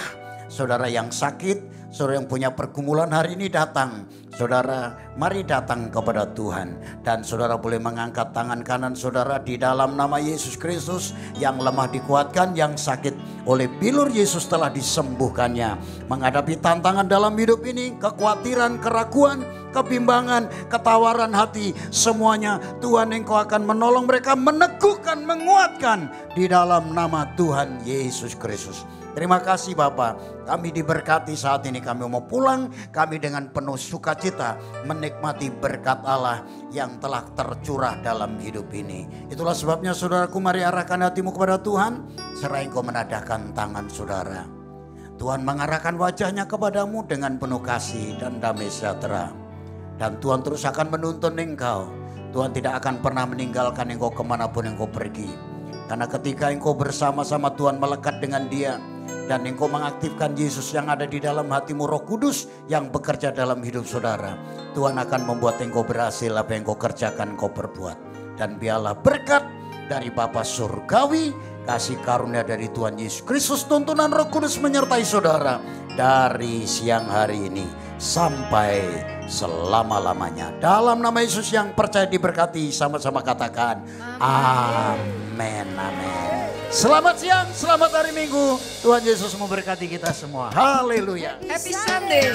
saudara yang sakit, saudara yang punya pergumulan hari ini datang. Saudara, mari datang kepada Tuhan. Dan saudara boleh mengangkat tangan kanan saudara di dalam nama Yesus Kristus. Yang lemah dikuatkan, yang sakit oleh bilur Yesus telah disembuhkannya. Menghadapi tantangan dalam hidup ini, kekhawatiran, keraguan, kebimbangan, ketawaran hati, semuanya Tuhan Engkau akan menolong mereka, meneguhkan, menguatkan di dalam nama Tuhan Yesus Kristus. Terima kasih Bapak, kami diberkati saat ini. Kami mau pulang, kami dengan penuh sukacita menikmati berkat Allah yang telah tercurah dalam hidup ini. Itulah sebabnya saudaraku, mari arahkan hatimu kepada Tuhan. Serah engkau menadahkan tangan saudara. Tuhan mengarahkan wajahnya kepadamu dengan penuh kasih dan damai sejahtera. Dan Tuhan terus akan menuntun engkau. Tuhan tidak akan pernah meninggalkan engkau kemanapun engkau pergi. Karena ketika engkau bersama-sama Tuhan melekat dengan Dia, dan engkau mengaktifkan Yesus yang ada di dalam hatimu, Roh Kudus yang bekerja dalam hidup saudara, Tuhan akan membuat engkau berhasil apa yang engkau kerjakan, engkau perbuat. Dan biarlah berkat dari Bapa Surgawi, kasih karunia dari Tuhan Yesus Kristus, tuntunan Roh Kudus menyertai saudara dari siang hari ini sampai selama-lamanya. Dalam nama Yesus yang percaya diberkati, sama-sama katakan amin, amin. Selamat siang, selamat hari Minggu. Tuhan Yesus memberkati kita semua. Haleluya. Happy Sunday.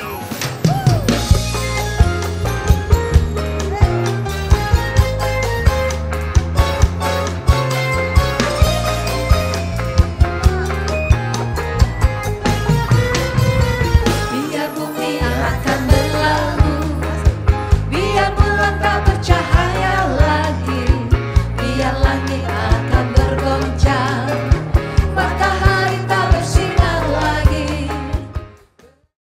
Biar bumi akan berlalu, biar bulan tak bercahaya lagi, biar langit